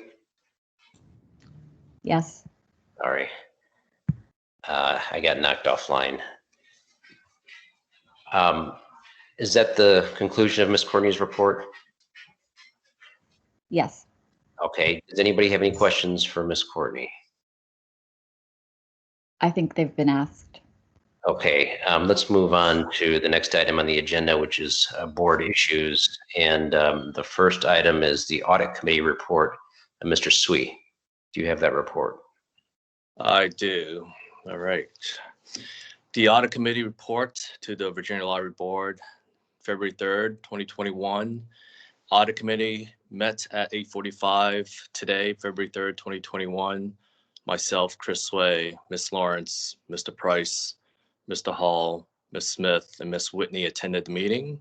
Yes. Sorry. I got knocked offline. Is that the conclusion of Ms. Courtney's report? Yes. Okay. Does anybody have any questions for Ms. Courtney? I think they've been asked. Okay, let's move on to the next item on the agenda, which is board issues. And the first item is the audit committee report. Mr. Swee, do you have that report? I do. All right. The audit committee report to the Virginia Lottery Board, February 3rd, 2021. Audit committee met at 8:45 today, February 3rd, 2021. Myself, Chris Sway, Ms. Lawrence, Mr. Price, Mr. Hall, Ms. Smith, and Ms. Whitney attended the meeting.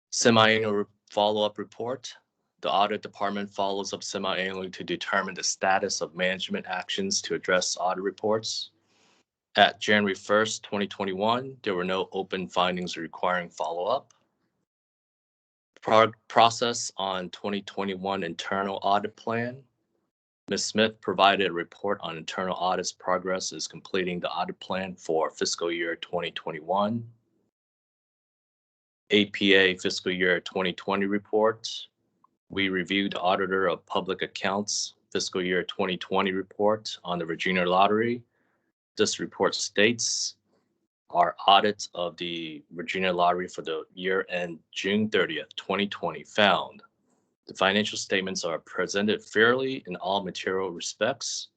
Semi-annual follow-up report. The audit department follows up semi-annually to determine the status of management actions to address audit reports. At January 1st, 2021, there were no open findings requiring follow-up. Process on 2021 internal audit plan. Ms. Smith provided a report on internal audit's progress is completing the audit plan for fiscal year 2021. APA fiscal year 2020 report. We reviewed the Auditor of Public Accounts fiscal year 2020 report on the Virginia Lottery. This report states our audit of the Virginia Lottery for the year end June 30th, 2020 found the financial statements are presented fairly in all material respects,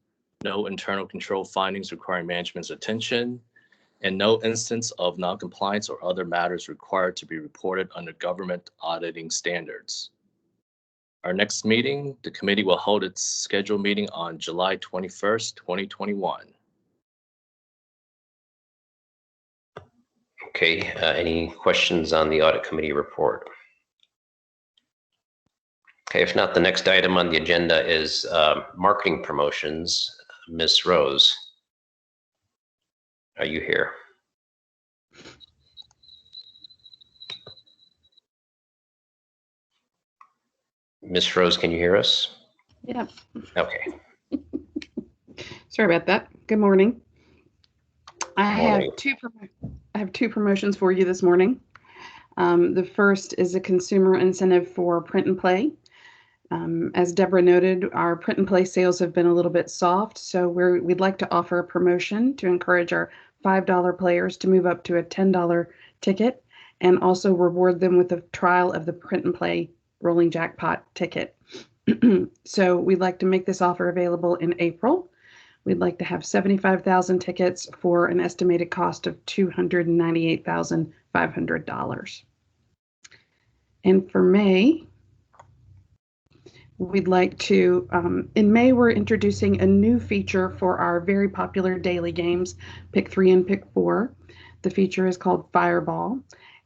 no internal control findings requiring management's attention, and no instance of noncompliance or other matters required to be reported under government auditing standards. Our next meeting, the committee will hold its scheduled meeting on July 21st, 2021. Okay, any questions on the audit committee report? Okay, if not, the next item on the agenda is marketing promotions. Ms. Rose, are you here? Ms. Rose, can you hear us? Yep. Okay. Sorry about that. Good morning. I Morning. have two promotions for you this morning. The first is a consumer incentive for print and play. As Deborah noted, our print and play sales have been a little bit soft, so we'd like to offer a promotion to encourage our $5 players to move up to a $10 ticket and also reward them with a trial of the print and play rolling jackpot ticket. So we'd like to make this offer available in April. We'd like to have 75,000 tickets for an estimated cost of $298,500. And for May, we'd like to, in May, we're introducing a new feature for our very popular daily games, Pick 3 and Pick 4. The feature is called Fireball.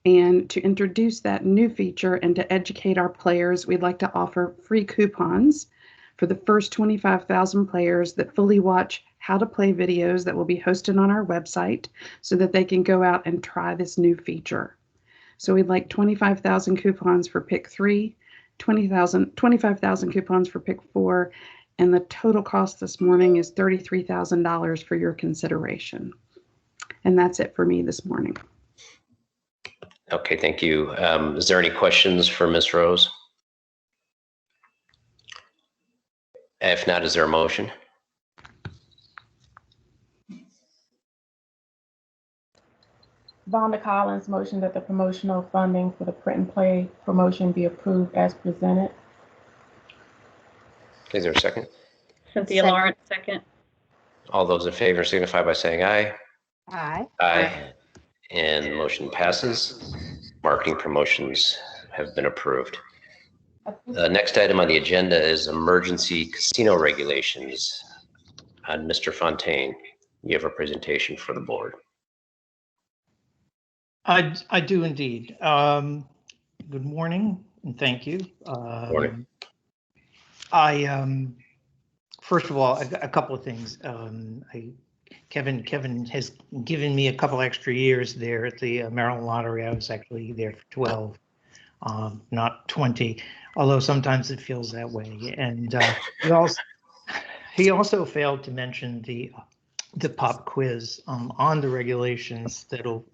And to introduce that new feature and to educate our players, we'd like to offer free coupons for the first 25,000 players that fully watch how to play videos that will be hosted on our website so that they can go out and try this new feature. So we'd like 25,000 coupons for Pick 3, 25,000 coupons for Pick 4, and the total cost this morning is $33,000 for your consideration. And that's it for me this morning. Okay, thank you. Is there any questions for Ms. Rose? If not, is there a motion? Vonda Collins motion that the promotional funding for the print and play promotion be approved as presented. Is there a second? Cynthia Lawrence, second. All those in favor signify by saying aye. Aye. Aye. And the motion passes. Marketing promotions have been approved. The next item on the agenda is emergency casino regulations. And Mr. Fontaine, you have a presentation for the board. I do indeed. Good morning and thank you. Morning. First of all, a couple of things. Kevin has given me a couple extra years there at the Maryland Lottery. I was actually there for 12. not 20, although sometimes it feels that way. And he also failed to mention the pop quiz on the regulations that'll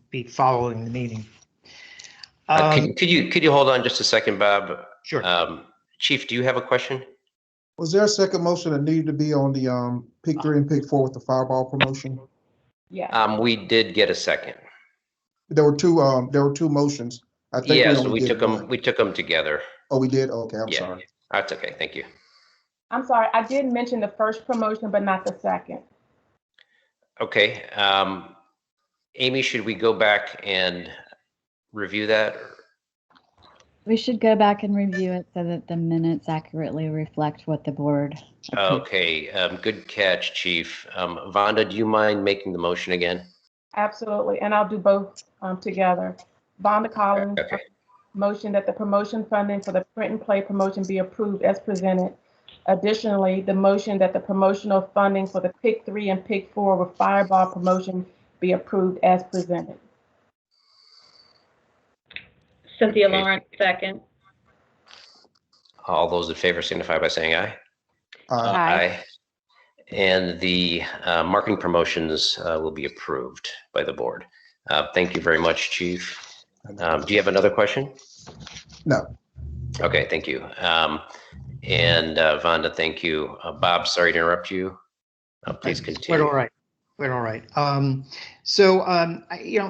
be following the meeting. Could you hold on just a second, Bob? Sure. Chief, do you have a question? Was there a second motion that needed to be on the pick 3 and pick 4 with the Fireball promotion? Yeah. We did get a second. There were two motions. I think Yes, we we took them together. Oh, we did? Okay, I'm Yeah. sorry. That's okay. Thank you. I'm sorry, I did mention the first promotion, but not the second. Okay. Amy, should we go back and review that? We should go back and review it so that the minutes accurately reflect what the board approved. Okay. Good catch, Chief. Vonda, do you mind making the motion again? Absolutely, and I'll do both together. Vonda Collins, Okay. motion that the promotion funding for the print and play promotion be approved as presented. Additionally, the motion that the promotional funding for the pick 3 and pick 4 with Fireball promotion be approved as presented. Cynthia Okay. Lawrence, second. All those in favor signify by saying aye. Aye. And the marketing promotions will be approved by the board. Thank you very much, Chief. Do you have another question? No. Okay, thank you. And Vonda, thank you. Bob, sorry to interrupt you. Please continue. Quite all right. Quite all right.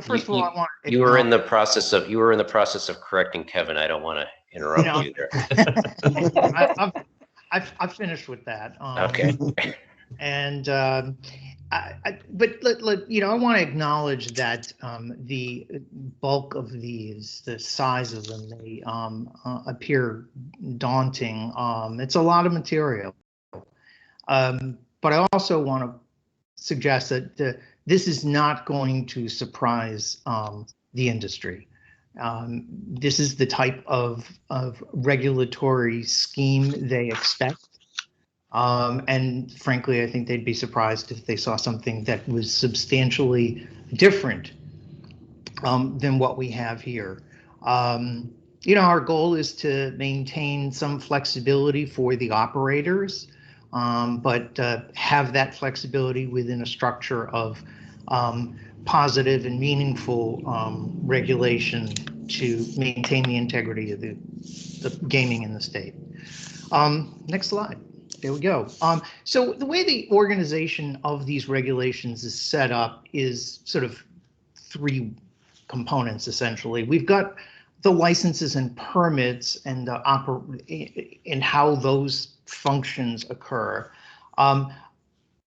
First of all, I want you were in the process of correcting Kevin. I don't want to interrupt you there. I've finished with that. Okay. And I want to acknowledge that the bulk of these, the size of them, they appear daunting. It's a lot of material. But I also want to suggest that this is not going to surprise the industry. This is the type of regulatory scheme they expect. And frankly, I think they'd be surprised if they saw something that was substantially different than what we have here. Our goal is to maintain some flexibility for the operators, but have that flexibility within a structure of positive and meaningful regulation to maintain the integrity of the gaming in the state. Next slide. There we go. So the way the organization of these regulations is set up is sort of 3 components, essentially. We've got the licenses and permits and and how those functions occur.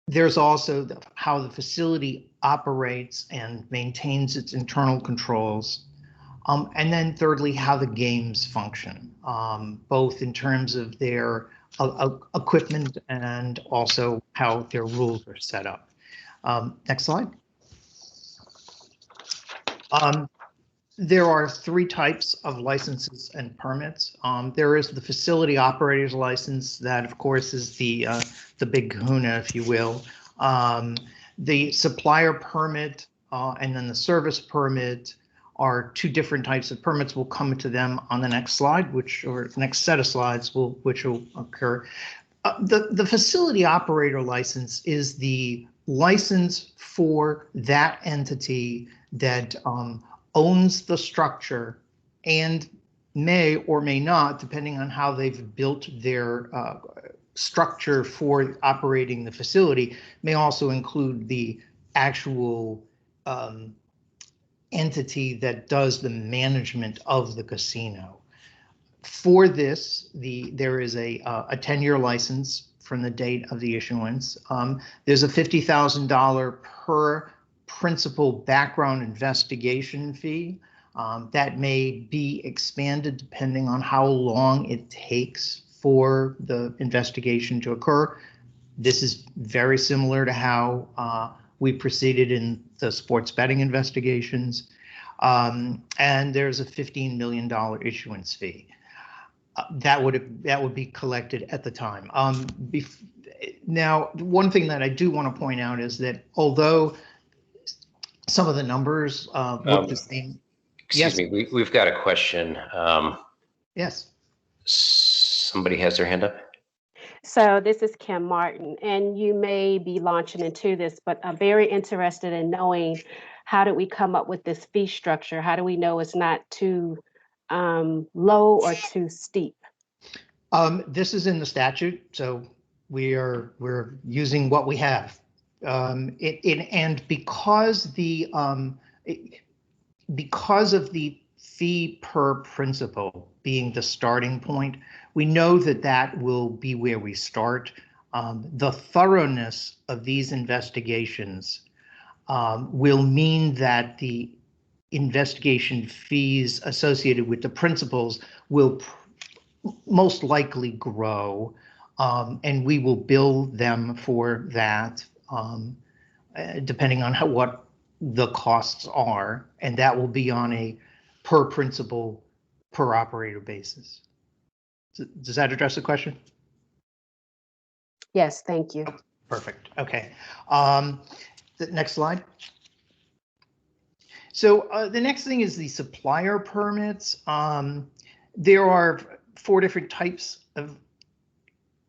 There's also how the facility operates and maintains its internal controls. And then thirdly, how the games function, both in terms of their equipment and also how their rules are set up. Next slide. There are 3 types of licenses and permits. There is the facility operator's license. That, of course, is the big kahuna, if you will. The supplier permit and then the service permit are 2 different types of permits. We'll come to them on the next slide, or next set of slides, which will occur. The facility operator license is the license for that entity that owns the structure and may or may not, depending on how they've built their structure for operating the facility, may also include the actual entity that does the management of the casino. For this, there is a 10-year license from the date of the issuance. There's a $50,000 per principal background investigation fee that may be expanded depending on how long it takes for the investigation to occur. This is very similar to how we proceeded in the sports betting investigations. And there's a $15 million issuance fee. That would be collected at the time. Now, one thing that I do want to point out is that although some of the numbers look the same. Excuse me, we've got a question. Yes. Somebody has their hand up. So this is Kim Martin, and you may be launching into this, but I'm very interested in knowing how did we come up with this fee structure? How do we know it's not too low or too steep? This is in the statute, so we're using what we have. And because of the fee per principal being the starting point, we know that will be where we start. The thoroughness of these investigations will mean that the investigation fees associated with the principals will most likely grow, and we will bill them for that, depending on what the costs are, and that will be on a per principal, per operator basis. Does that address the question? Yes, thank you. Perfect. Okay. The next slide. So the next thing is the supplier permits. There are 4 different types of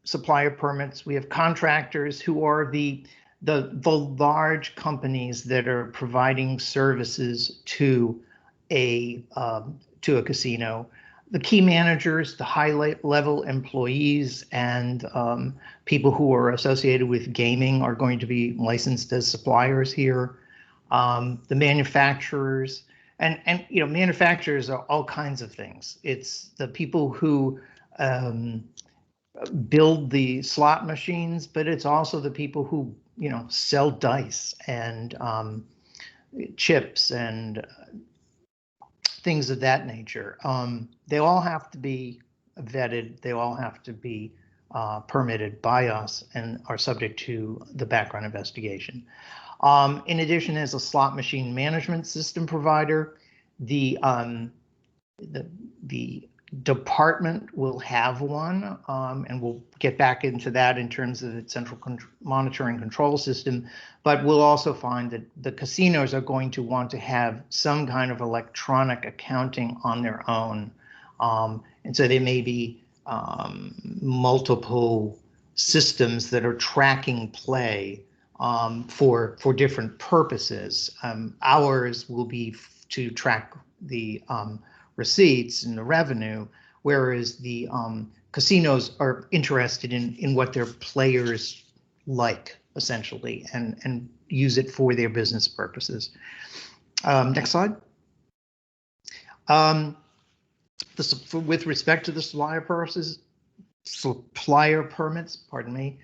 supplier permits. We have contractors, who are the large companies that are providing services to a casino. The key managers, the high-level employees, and people who are associated with gaming are going to be licensed as suppliers here. The manufacturers, and manufacturers are all kinds of things. It's the people who build the slot machines, but it's also the people who sell dice and chips and things of that nature. They all have to be vetted. They all have to be permitted by us and are subject to the background investigation. In addition, as a slot machine management system provider, the department will have one, and we'll get back into that in terms of its central monitoring control system. But we'll also find that the casinos are going to want to have some kind of electronic accounting on their own. And so there may be multiple systems that are tracking play for different purposes. Ours will be to track the receipts and the revenue, whereas the casinos are interested in what their players like, essentially, and use it for their business purposes. Next slide. With respect to the supplier permits, pardon me,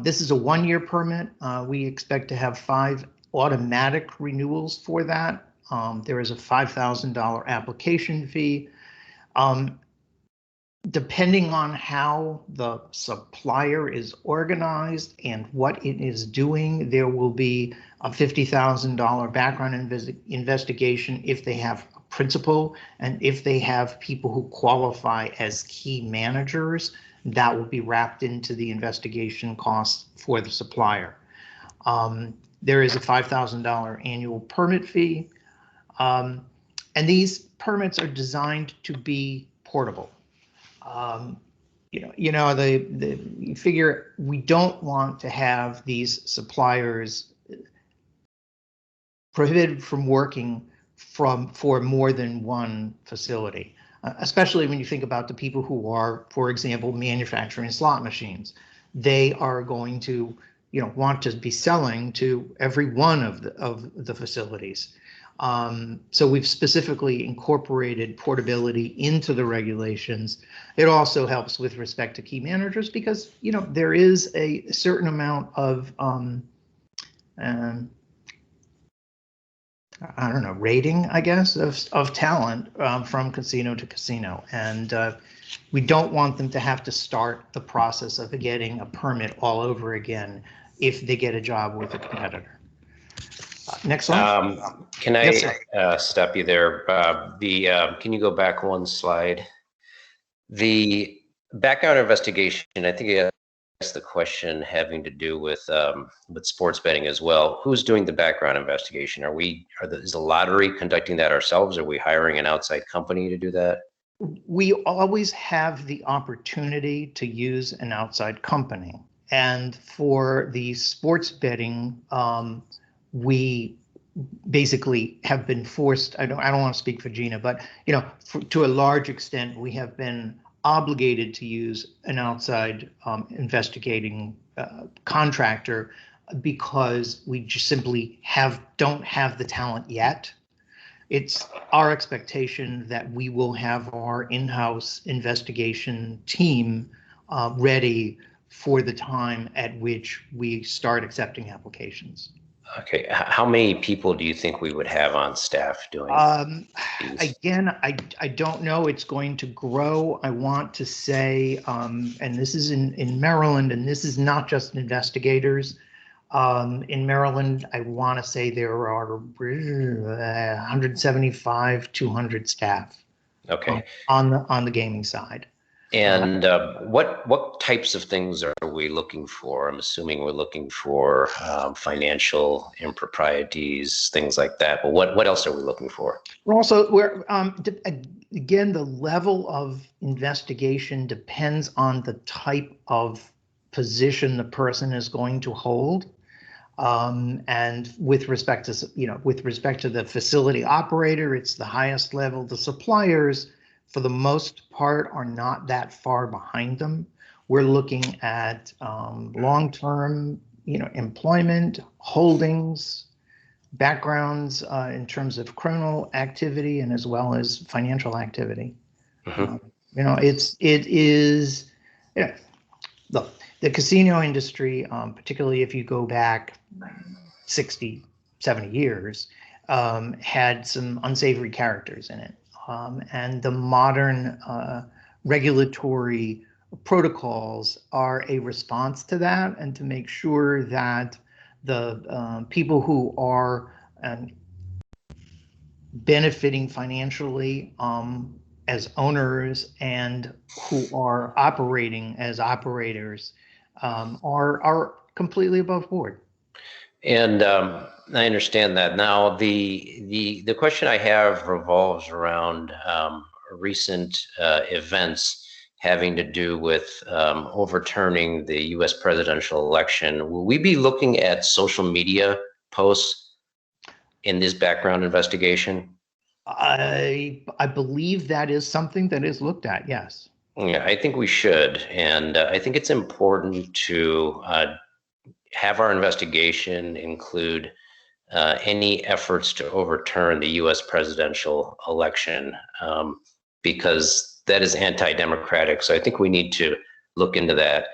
this is a 1-year permit. We expect to have 5 automatic renewals for that. There is a $5,000 application fee. Depending on how the supplier is organized and what it is doing, there will be a $50,000 background investigation if they have a principal, and if they have people who qualify as key managers, that will be wrapped into the investigation costs for the supplier. There is a $5,000 annual permit fee. And these permits are designed to be portable. You figure we don't want to have these suppliers prohibited from working for more than one facility, especially when you think about the people who are, for example, manufacturing slot machines. They are going to want to be selling to every one of the facilities. So we've specifically incorporated portability into the regulations. It also helps with respect to key managers because, there is a certain amount of, rating, I guess, of talent from casino to casino. And we don't want them to have to start the process of getting a permit all over again if they get a job with a competitor. Next slide. Can I stop you there, Bob? Can you go back one slide? The background investigation, I think the question having to do with sports betting as well. Who's doing the background investigation? Is the lottery conducting that ourselves? Are we hiring an outside company to do that? We always have the opportunity to use an outside company. And for the sports betting, we basically have been forced, I don't want to speak for Gina, but to a large extent, we have been obligated to use an outside investigating contractor because we just simply don't have the talent yet. It's our expectation that we will have our in-house investigation team ready for the time at which we start accepting applications. Okay, how many people do you think we would have on staff doing these? Again, I don't know. It's going to grow. I want to say, and this is in Maryland, and this is not just investigators. In Maryland, I want to say there are 175, 200 staff. Okay. On the gaming side. And what types of things are we looking for? I'm assuming we're looking for financial improprieties, things like that. But what else are we looking for? Again, the level of investigation depends on the type of position the person is going to hold. And with respect to the facility operator, it's the highest level. The suppliers, for the most part, are not that far behind them. We're looking at long-term, employment, holdings, backgrounds in terms of criminal activity and as well as financial activity. Look, the casino industry, particularly if you go back 60, 70 years, had some unsavory characters in it. And the modern regulatory protocols are a response to that, and to make sure that the people who are benefiting financially as owners and who are operating as operators are completely above board. And I understand that. Now, the question I have revolves around recent events having to do with overturning the U.S. presidential election. Will we be looking at social media posts in this background investigation? I believe that is something that is looked at, yes. Yeah, I think we should. And I think it's important to have our investigation include any efforts to overturn the U.S. presidential election, because that is anti-democratic. So I think we need to look into that.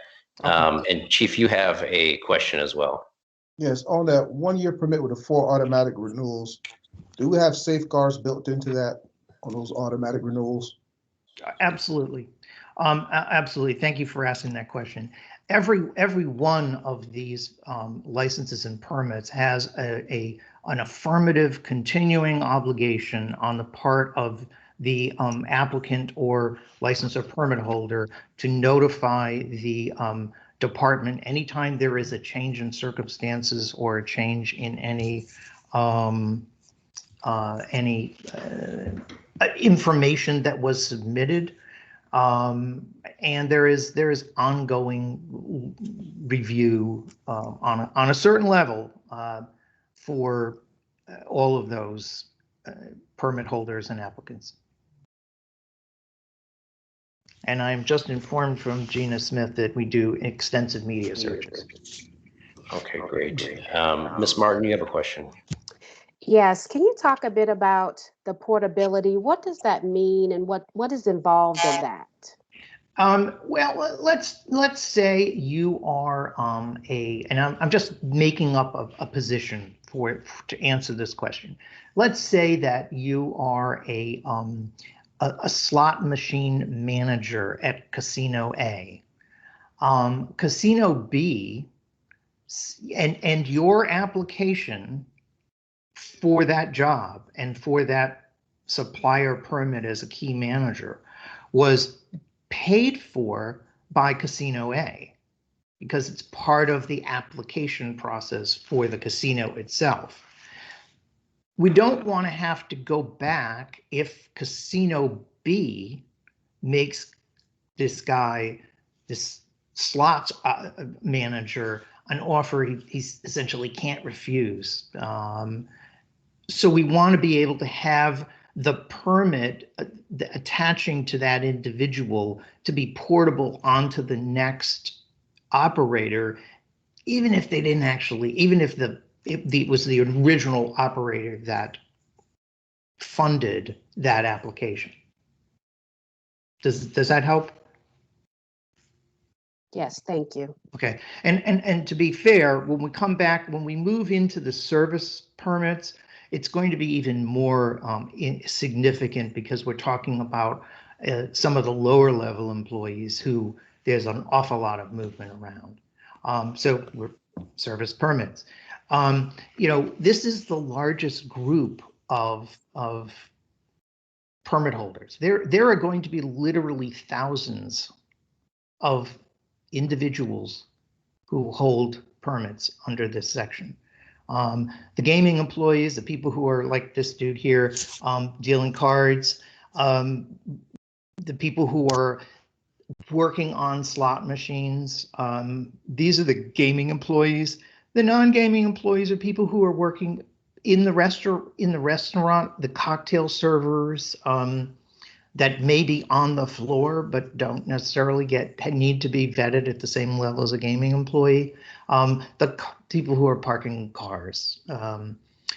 And Chief, you have a question as well. Yes, on that 1-year permit with the 4 automatic renewals, do we have safeguards built into that on those automatic renewals? Absolutely. Absolutely. Thank you for asking that question. Every one of these licenses and permits has an affirmative continuing obligation on the part of the applicant or license or permit holder to notify the department anytime there is a change in circumstances or a change in any information that was submitted. And there is ongoing review on a certain level for all of those permit holders and applicants. And I'm just informed from Gina Smith that we do extensive media searches. Okay, great. Ms. Martin, you have a question. Yes, can you talk a bit about the portability? What does that mean, and what is involved in that? Well, let's say you are and I'm just making up a position to answer this question. Let's say that you are a slot machine manager at Casino A. Casino B, and your application for that job and for that supplier permit as a key manager was paid for by Casino A. because it's part of the application process for the casino itself. We don't want to have to go back if Casino B makes this guy, this slots manager, an offer he essentially can't refuse. So we want to be able to have the permit attaching to that individual to be portable onto the next operator, even if they didn't actually, even if it was the original operator that funded that application. Does that help? Yes, thank you. Okay, and to be fair, when we come back, when we move into the service permits, it's going to be even more significant because we're talking about some of the lower level employees who there's an awful lot of movement around. So we're service permits. This is the largest group of permit holders. There are going to be literally thousands of individuals who hold permits under this section. The gaming employees, the people who are like this dude here, dealing cards, the people who are working on slot machines, these are the gaming employees. The non-gaming employees are people who are working in the restaurant, the cocktail servers, that may be on the floor but don't necessarily need to be vetted at the same level as a gaming employee. The people who are parking cars.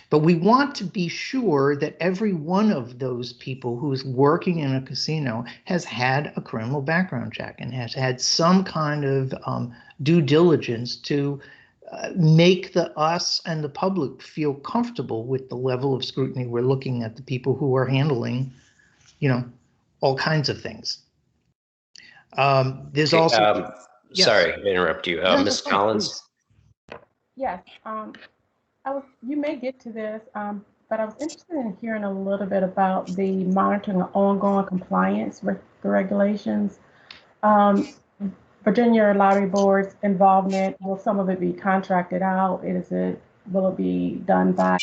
But we want to be sure that every one of those people who's working in a casino has had a criminal background check and has had some kind of due diligence to make us and the public feel comfortable with the level of scrutiny we're looking at the people who are handling, all kinds of things. There's also. Yes. Sorry to interrupt you, Ms. Collins. Yes, you may get to this, but I was interested in hearing a little bit about the monitoring and ongoing compliance with the regulations. Virginia Lottery Board's involvement, will some of it be contracted out? Will it be done by?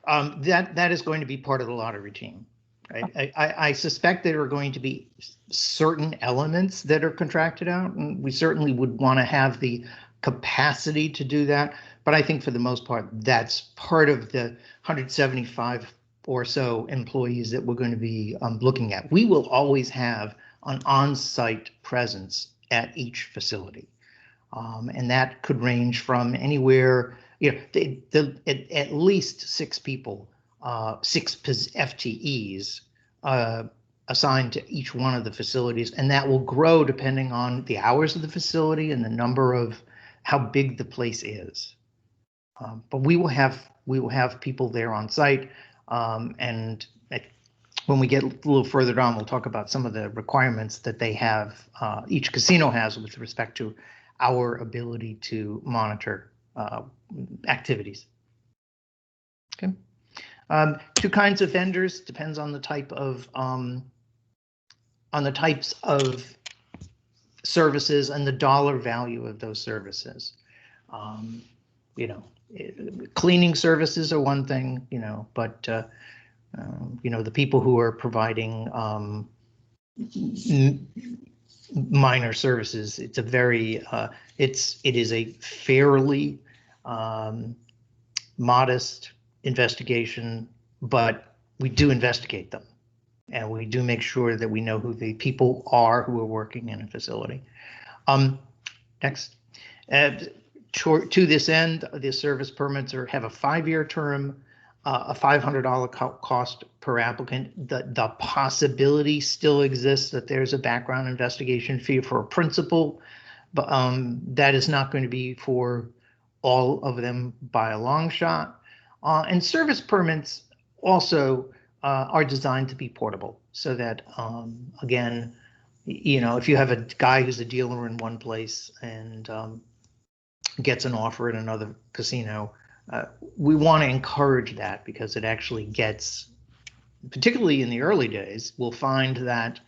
That is going to be part of the lottery team. Right? I suspect there are going to be certain elements that are contracted out, and we certainly would want to have the capacity to do that. But I think for the most part, that's part of the 175 or so employees that we're going to be looking at. We will always have an on-site presence at each facility. And that could range from anywhere, at least 6 people, 6 FTEs assigned to each one of the facilities, and that will grow depending on the hours of the facility and the number of how big the place is. But we will have people there on site, and when we get a little further down, we'll talk about some of the requirements that they have, each casino has with respect to our ability to monitor activities. Okay. 2 kinds of vendors, depends on the type of types of services and the dollar value of those services. Cleaning services are one thing, but the people who are providing minor services, it is a fairly modest investigation, but we do investigate them, and we do make sure that we know who the people are who are working in a facility. Next, to this end, the service permits have a 5-year term, a $500 cost per applicant. The possibility still exists that there's a background investigation fee for a principal, but that is not going to be for all of them by a long shot. And service permits also are designed to be portable, so that again, if you have a guy who's a dealer in one place and gets an offer in another casino, we want to encourage that, because it actually gets, particularly in the early days, we'll find that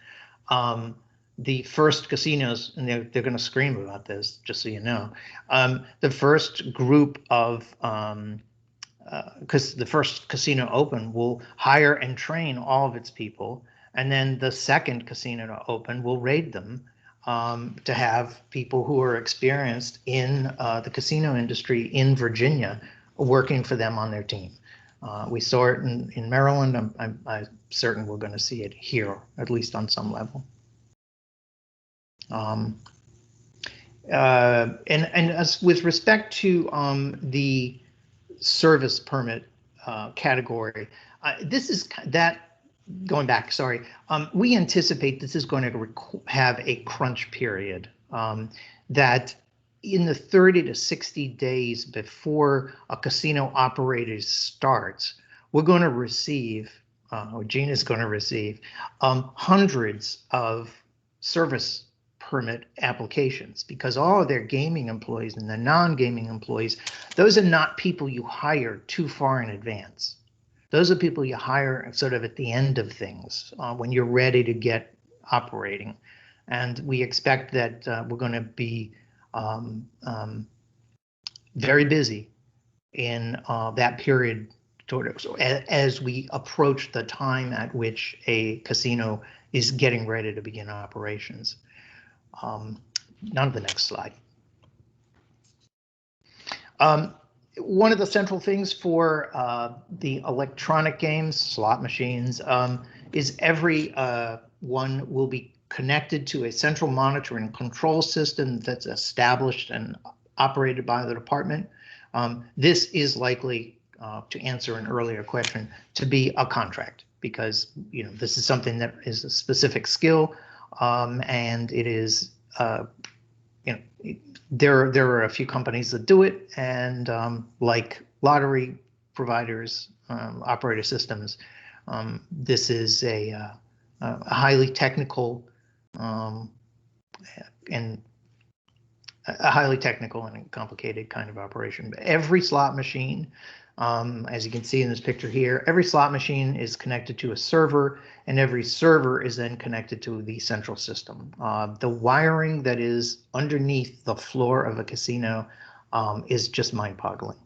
the first casinos, and they're going to scream about this, just so you know. The first group of, because the first casino open will hire and train all of its people, and then the second casino to open will raid them to have people who are experienced in the casino industry in Virginia working for them on their team. We saw it in Maryland. I'm certain we're going to see it here, at least on some level. And as with respect to the service permit category, this is that going back. Sorry, we anticipate this is going to have a crunch period that in the 30 to 60 days before a casino operator starts, we're going to receive, or Gina's going to receive, hundreds of service permit applications, because all of their gaming employees and the non-gaming employees, those are not people you hire too far in advance. Those are people you hire sort of at the end of things when you're ready to get operating. And we expect that we're going to be very busy in that period as we approach the time at which a casino is getting ready to begin operations. None of the next slide. One of the central things for the electronic games, slot machines, is every one will be connected to a central monitoring and control system that's established and operated by the department. This is likely, to answer an earlier question, to be a contract, because this is something that is a specific skill, and it is there are a few companies that do it, and like lottery providers, operator systems, this is a highly technical and complicated kind of operation. Every slot machine, as you can see in this picture here, every slot machine is connected to a server, and every server is then connected to the central system. The wiring that is underneath the floor of a casino is just mind-boggling.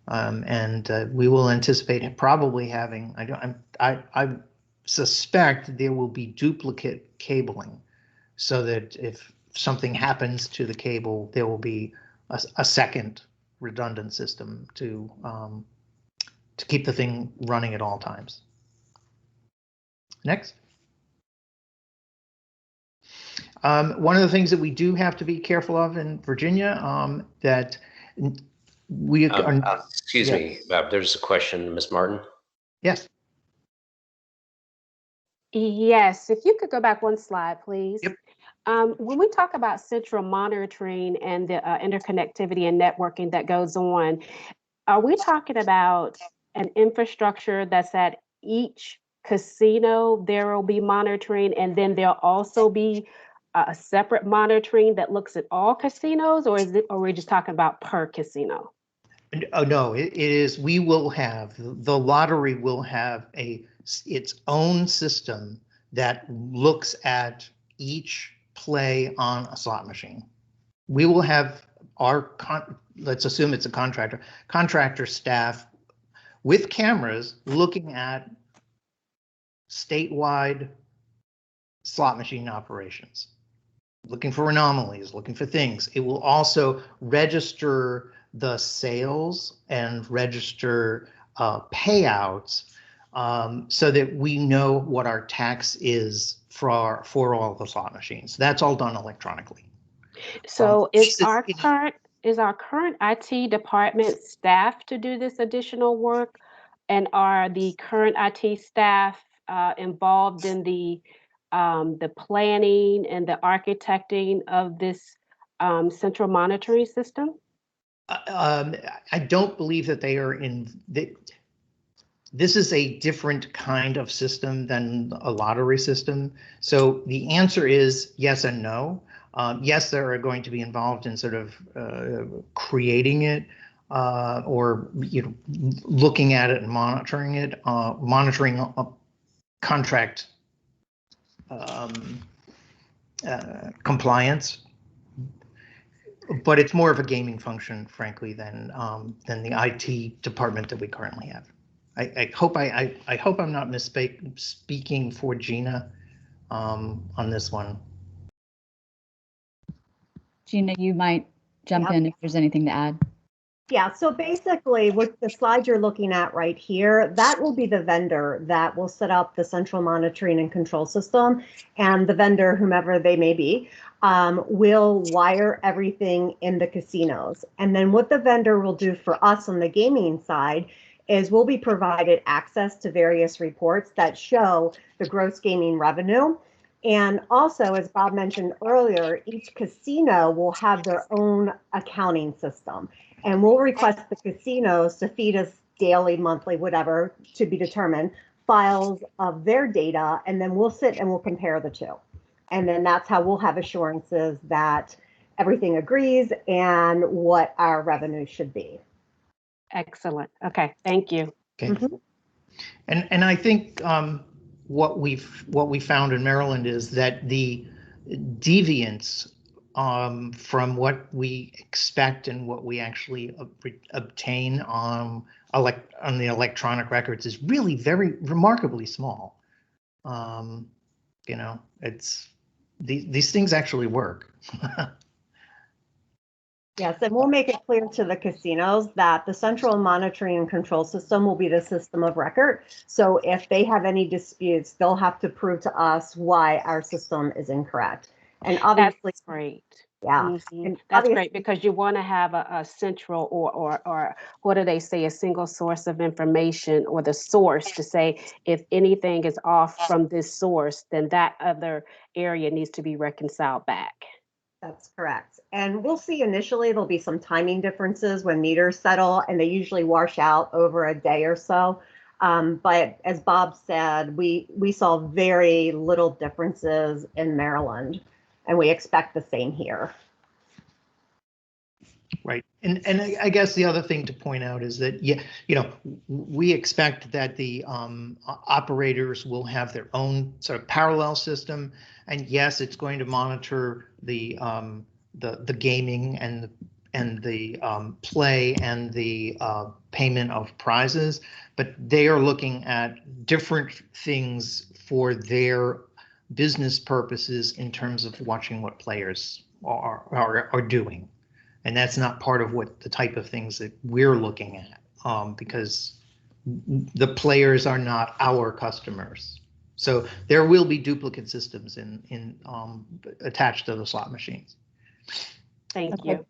And we will anticipate probably having, I suspect there will be duplicate cabling, so that if something happens to the cable, there will be a second redundant system to keep the thing running at all times. Next. One of the things that we do have to be careful of in Virginia, that we are. Excuse me, there's a question, Ms. Martin. Yes. Yes, if you could go back one slide, please. Yep. When we talk about central monitoring and the interconnectivity and networking that goes on, are we talking about an infrastructure that's at each casino? There will be monitoring, and then there'll also be a separate monitoring that looks at all casinos, or are we just talking about per casino? Oh, no, it is. We will have, the lottery will have its own system that looks at each play on a slot machine. We will have our, let's assume it's a contractor staff with cameras looking at statewide slot machine operations, looking for anomalies, looking for things. It will also register the sales and register payouts, so that we know what our tax is for all the slot machines. That's all done electronically. So is our current IT department staff to do this additional work? And are the current IT staff involved in the planning and the architecting of this central monitoring system? I don't believe that they are in. This is a different kind of system than a lottery system. So the answer is yes and no. Yes, they are going to be involved in sort of creating it, or looking at it and monitoring it, monitoring contract compliance. But it's more of a gaming function, frankly, than the IT department that we currently have. I hope I'm not speaking for Gina on this one. Gina, you might jump in if there's anything to add. Yeah, so basically with the slide you're looking at right here, that will be the vendor that will set up the central monitoring and control system, and the vendor, whomever they may be, will wire everything in the casinos. And then what the vendor will do for us on the gaming side is we'll be provided access to various reports that show the gross gaming revenue. And also, as Bob mentioned earlier, each casino will have their own accounting system. And we'll request the casinos to feed us daily, monthly, whatever, to be determined, files of their data, and then we'll sit and we'll compare the two. And then that's how we'll have assurances that everything agrees and what our revenue should be. Excellent. Okay, thank you. Okay. Mm-hmm. And I think what we found in Maryland is that the deviance from what we expect and what we actually obtain on the electronic records is really very remarkably small. You know, it's these things actually work. Yes, and we'll make it clear to the casinos that the central monitoring and control system will be the system of record. So if they have any disputes, they'll have to prove to us why our system is incorrect. And obviously, that's great. Yeah, mm-hmm. That's great, because you want to have a central or what do they say, a single source of information, or the source to say if anything is off from this source, then that other area needs to be reconciled back. That's correct. And we'll see initially there'll be some timing differences when meters settle, and they usually wash out over a day or so. But as Bob said, we saw very little differences in Maryland, and we expect the same here. Right. And I guess the other thing to point out is that, yeah, you know, we expect that the operators will have their own sort of parallel system. And yes, it's going to monitor the gaming and the play and the payment of prizes, but they are looking at different things for their business purposes in terms of watching what players are doing. And that's not part of what the type of things that we're looking at, because the players are not our customers. So there will be duplicate systems attached to the slot machines. Thank you.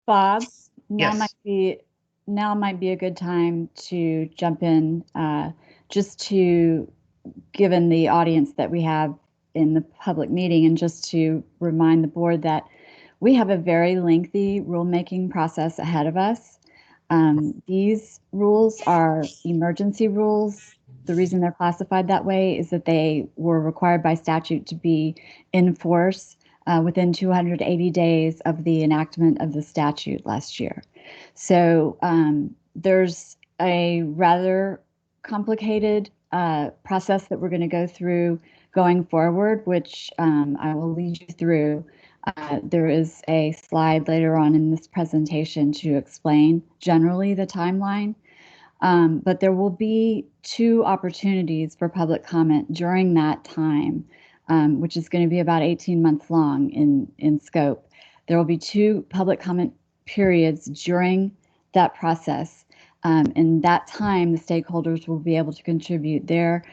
Bob, Yes. now might be a good time to jump in, just to, given the audience that we have in the public meeting, and just to remind the board that we have a very lengthy rulemaking process ahead of us. These rules are emergency rules. The reason they're classified that way is that they were required by statute to be in force within 280 days of the enactment of the statute last year. So there's a rather complicated process that we're going to go through going forward, which I will lead you through. There is a slide later on in this presentation to explain generally the timeline, but there will be 2 opportunities for public comment during that time, which is going to be about 18 months long in scope. There will be 2 public comment periods during that process. In that time, the stakeholders will be able to contribute their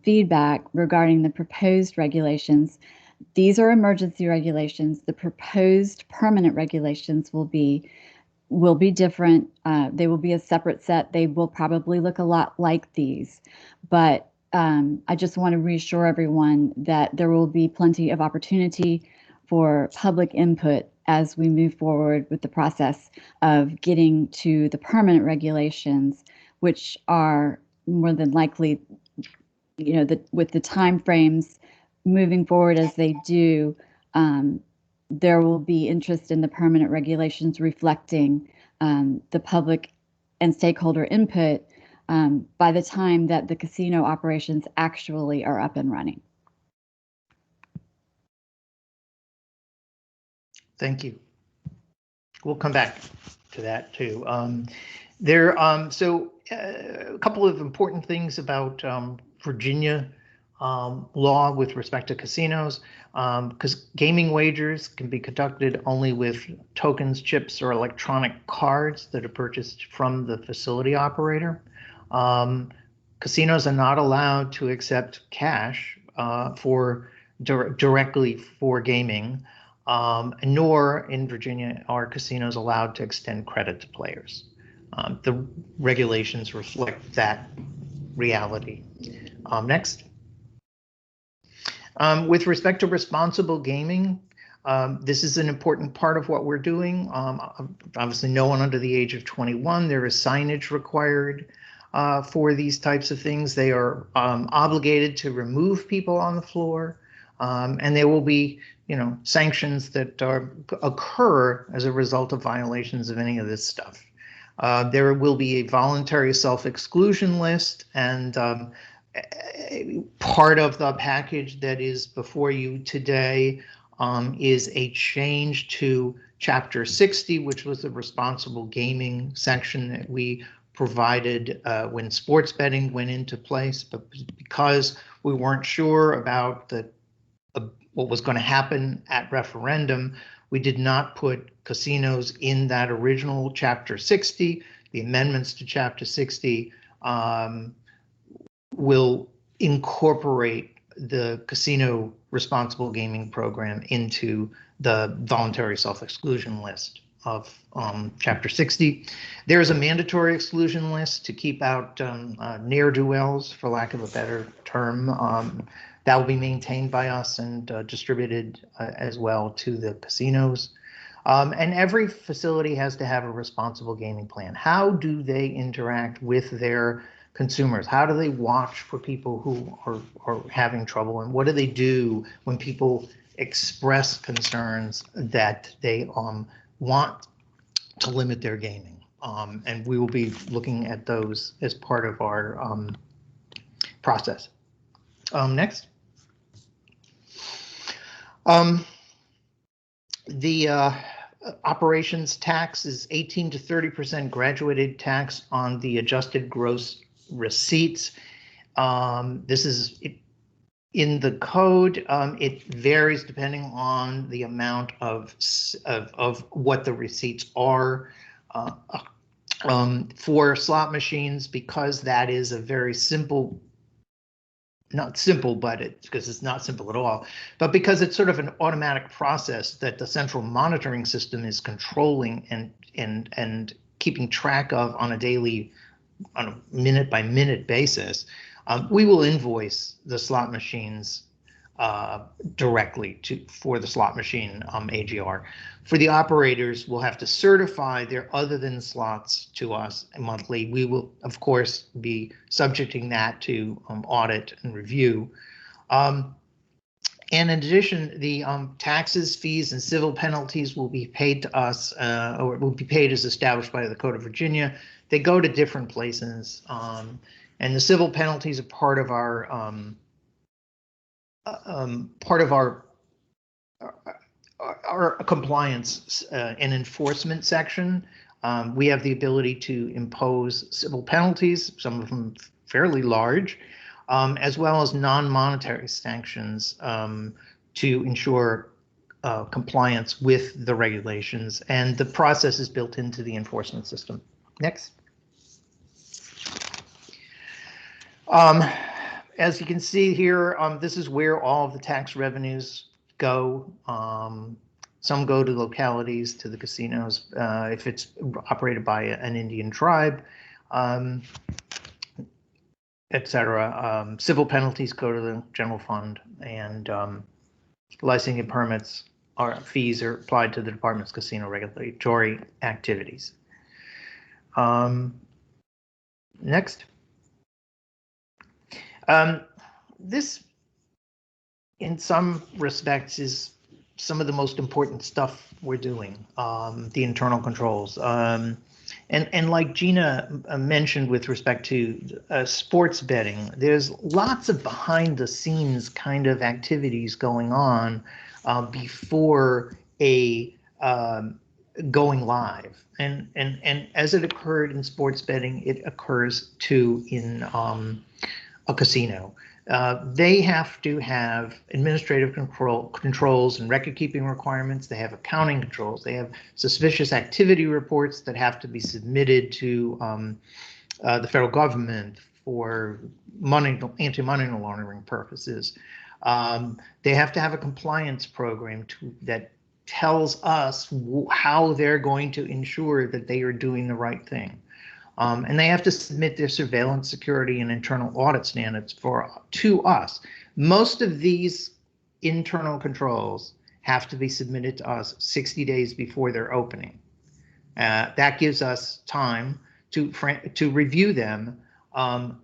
feedback regarding the proposed regulations. These are emergency regulations. The proposed permanent regulations will be different. They will be a separate set. They will probably look a lot like these, but I just want to reassure everyone that there will be plenty of opportunity for public input as we move forward with the process of getting to the permanent regulations, which are more than likely, you know, with the time frames moving forward as they do, there will be interest in the permanent regulations reflecting the public and stakeholder input by the time that the casino operations actually are up and running. Thank you. We'll come back to that too. A couple of important things about Virginia law with respect to casinos, because gaming wagers can be conducted only with tokens, chips, or electronic cards that are purchased from the facility operator. Casinos are not allowed to accept cash directly for gaming, nor in Virginia are casinos allowed to extend credit to players. The regulations reflect that reality. Next. With respect to responsible gaming, this is an important part of what we're doing. Obviously, no one under the age of 21. There is signage required for these types of things. They are obligated to remove people on the floor, and there will be, sanctions that occur as a result of violations of any of this stuff. There will be a voluntary self-exclusion list, and part of the package that is before you today is a change to Chapter 60, which was the responsible gaming section that we provided when sports betting went into place. But because we weren't sure about what was going to happen at referendum, we did not put casinos in that original Chapter 60. The amendments to Chapter 60 will incorporate the casino responsible gaming program into the voluntary self-exclusion list of Chapter 60. There is a mandatory exclusion list to keep out ne'er-do-wells, for lack of a better term. That will be maintained by us and distributed as well to the casinos. And every facility has to have a responsible gaming plan. How do they interact with their consumers? How do they watch for people who are having trouble? And what do they do when people express concerns that they want to limit their gaming? And we will be looking at those as part of our process. Next. The operations tax is 18 to 30% graduated tax on the adjusted gross receipts. This is in the code. It varies depending on the amount of what the receipts are. For slot machines, because that is a very simple, not simple, but because it's not simple at all, but because it's sort of an automatic process that the central monitoring system is controlling and keeping track of on a minute by minute basis, we will invoice the slot machines directly for the slot machine AGR. For the operators, we'll have to certify their other than slots to us monthly. We will, of course, be subjecting that to audit and review. And in addition, the taxes, fees, and civil penalties will be paid to us, or will be paid as established by the Code of Virginia. They go to different places, and the civil penalties are part of our compliance and enforcement section. We have the ability to impose civil penalties, some of them fairly large, as well as non-monetary sanctions to ensure compliance with the regulations, and the process is built into the enforcement system. Next. As you can see here, this is where all of the tax revenues go. Some go to localities, to the casinos, if it's operated by an Indian tribe, etc. Civil penalties go to the general fund, and licensing permits fees are applied to the department's casino regulatory activities. Next. This, in some respects, is some of the most important stuff we're doing, the internal controls. And like Gina mentioned with respect to sports betting, there's lots of behind the scenes kind of activities going on before a going live. And as it occurred in sports betting, it occurs too in a casino. They have to have administrative controls and record-keeping requirements. They have accounting controls. They have suspicious activity reports that have to be submitted to the federal government for anti-money laundering purposes. They have to have a compliance program that tells us how they're going to ensure that they are doing the right thing. And they have to submit their surveillance, security, and internal audit standards to us. Most of these internal controls have to be submitted to us 60 days before their opening. That gives us time to review them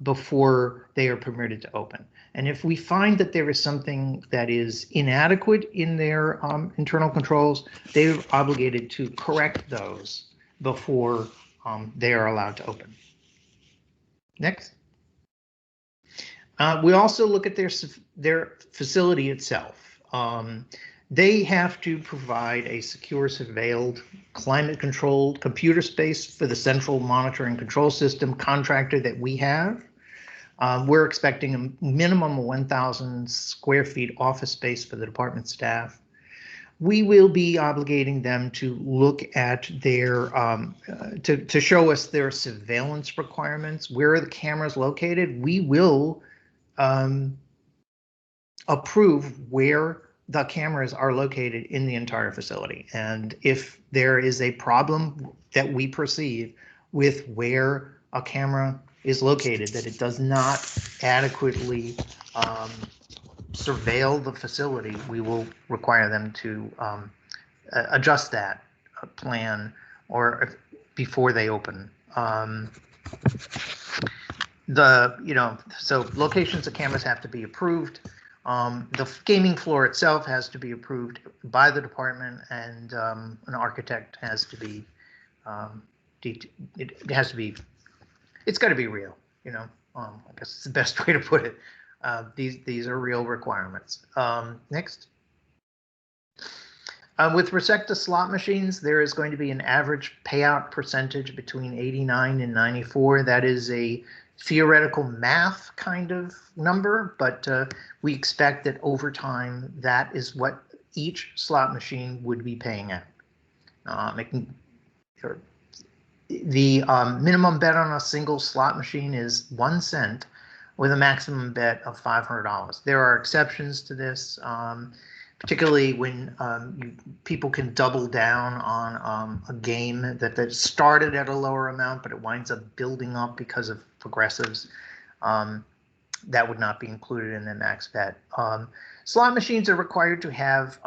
before they are permitted to open. And if we find that there is something that is inadequate in their internal controls, they're obligated to correct those before they are allowed to open. Next. We also look at their facility itself. They have to provide a secure, surveilled, climate-controlled computer space for the central monitoring control system contractor that we have. We're expecting a minimum of 1,000 square feet office space for the department staff. We will be obligating them to look at their, to show us their surveillance requirements. Where are the cameras located? We will approve where the cameras are located in the entire facility. And if there is a problem that we perceive with where a camera is located, that it does not adequately surveil the facility, we will require them to adjust that plan or before they open. So locations of cameras have to be approved. The gaming floor itself has to be approved by the department, and an architect has to be, it's got to be real, I guess it's the best way to put it. These are real requirements. Next. With respect to slot machines, there is going to be an average payout percentage between 89 and 94. That is a theoretical math kind of number, but we expect that over time, that is what each slot machine would be paying at. The minimum bet on a single slot machine is 1 cent with a maximum bet of $500. There are exceptions to this, particularly when people can double down on a game that started at a lower amount, but it winds up building up because of progressives. That would not be included in the max bet. Slot machines are required to have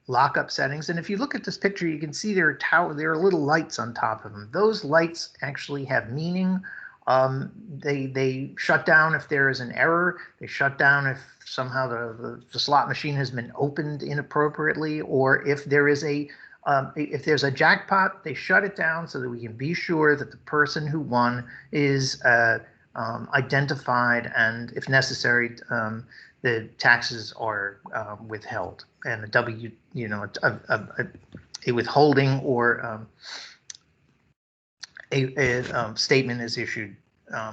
lockup settings, and if you look at this picture, you can see there are little lights on top of them. Those lights actually have meaning. They shut down if there is an error. They shut down if somehow the slot machine has been opened inappropriately, or if there is if there's a jackpot, they shut it down so that we can be sure that the person who won is identified, and if necessary, the taxes are withheld, and a withholding or a statement is issued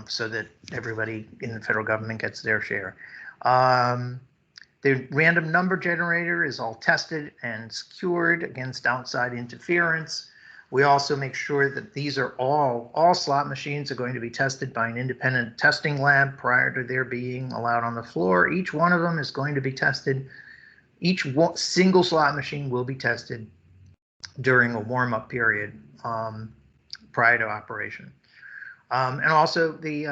so that everybody in the federal government gets their share. The random number generator is all tested and secured against outside interference. We also make sure that these are all slot machines are going to be tested by an independent testing lab prior to their being allowed on the floor. Each one of them is going to be tested. Each single slot machine will be tested during a warm-up period prior to operation. And also the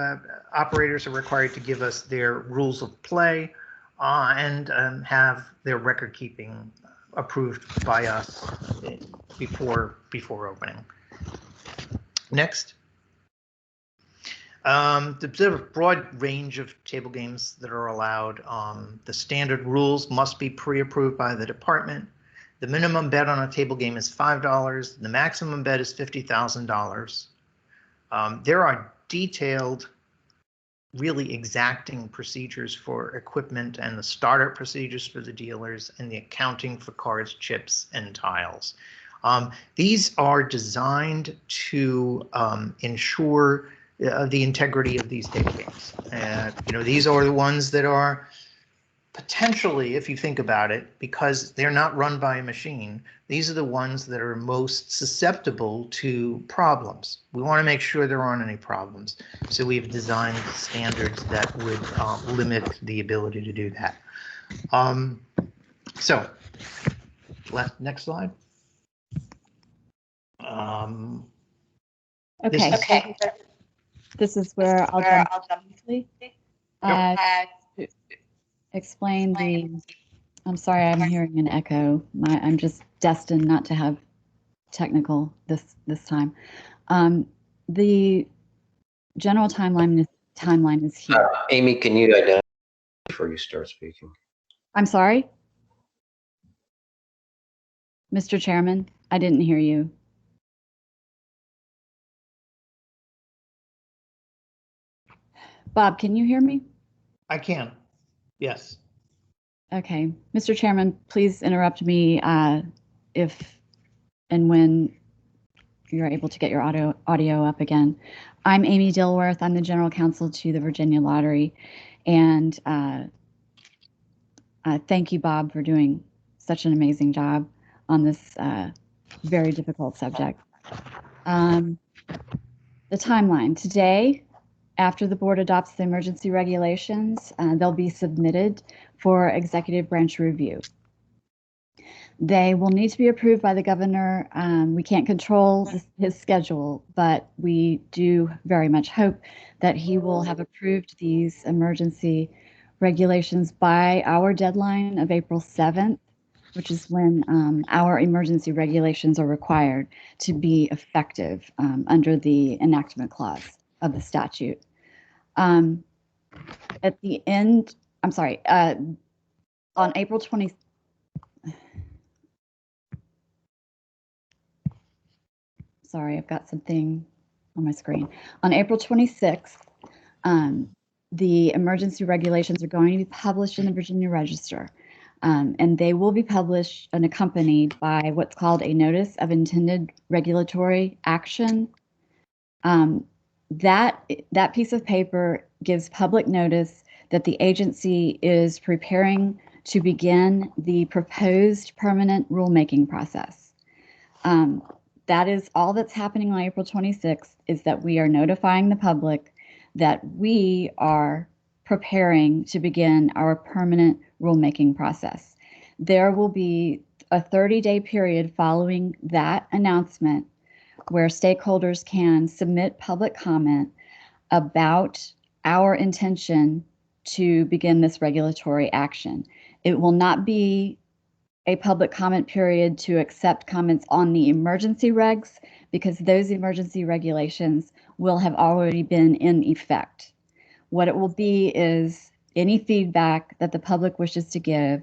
operators are required to give us their rules of play and have their record keeping approved by us before opening. Next. There's a broad range of table games that are allowed. The standard rules must be pre-approved by the department. The minimum bet on a table game is $5. The maximum bet is $50,000. There are detailed, really exacting procedures for equipment and the startup procedures for the dealers and the accounting for cards, chips, and tiles. These are designed to ensure the integrity of these databases. These are the ones that are potentially, if you think about it, because they're not run by a machine, these are the ones that are most susceptible to problems. We want to make sure there aren't any problems. So we've designed standards that would limit the ability to do that. Next slide. Okay. This is where I'll jump briefly. To explain I'm sorry, I'm hearing an echo. I'm just destined not to have technical this time. The general timeline is here. Amy, can you identify before you start speaking? I'm sorry? Mr. Chairman, I didn't hear you. Bob, can you hear me? I can. Yes. Okay. Mr. Chairman, please interrupt me if and when you're able to get your audio up again. I'm Amy Dilworth. I'm the General Counsel to the Virginia Lottery. And thank you, Bob, for doing such an amazing job on this very difficult subject. The timeline. Today, after the board adopts the emergency regulations, they'll be submitted for executive branch review. They will need to be approved by the governor. We can't control his schedule, but we do very much hope that he will have approved these emergency regulations by our deadline of April 7th, which is when our emergency regulations are required to be effective under the enactment clause of the statute. At the end, I'm sorry, on April 20th, sorry, I've got something on my screen. On April 26th, the emergency regulations are going to be published in the Virginia Register, and they will be published and accompanied by what's called a Notice of Intended Regulatory Action. That piece of paper gives public notice that the agency is preparing to begin the proposed permanent rulemaking process. That is all that's happening on April 26th, is that we are notifying the public that we are preparing to begin our permanent rulemaking process. There will be a 30-day period following that announcement where stakeholders can submit public comment about our intention to begin this regulatory action. It will not be a public comment period to accept comments on the emergency regs, because those emergency regulations will have already been in effect. What it will be is any feedback that the public wishes to give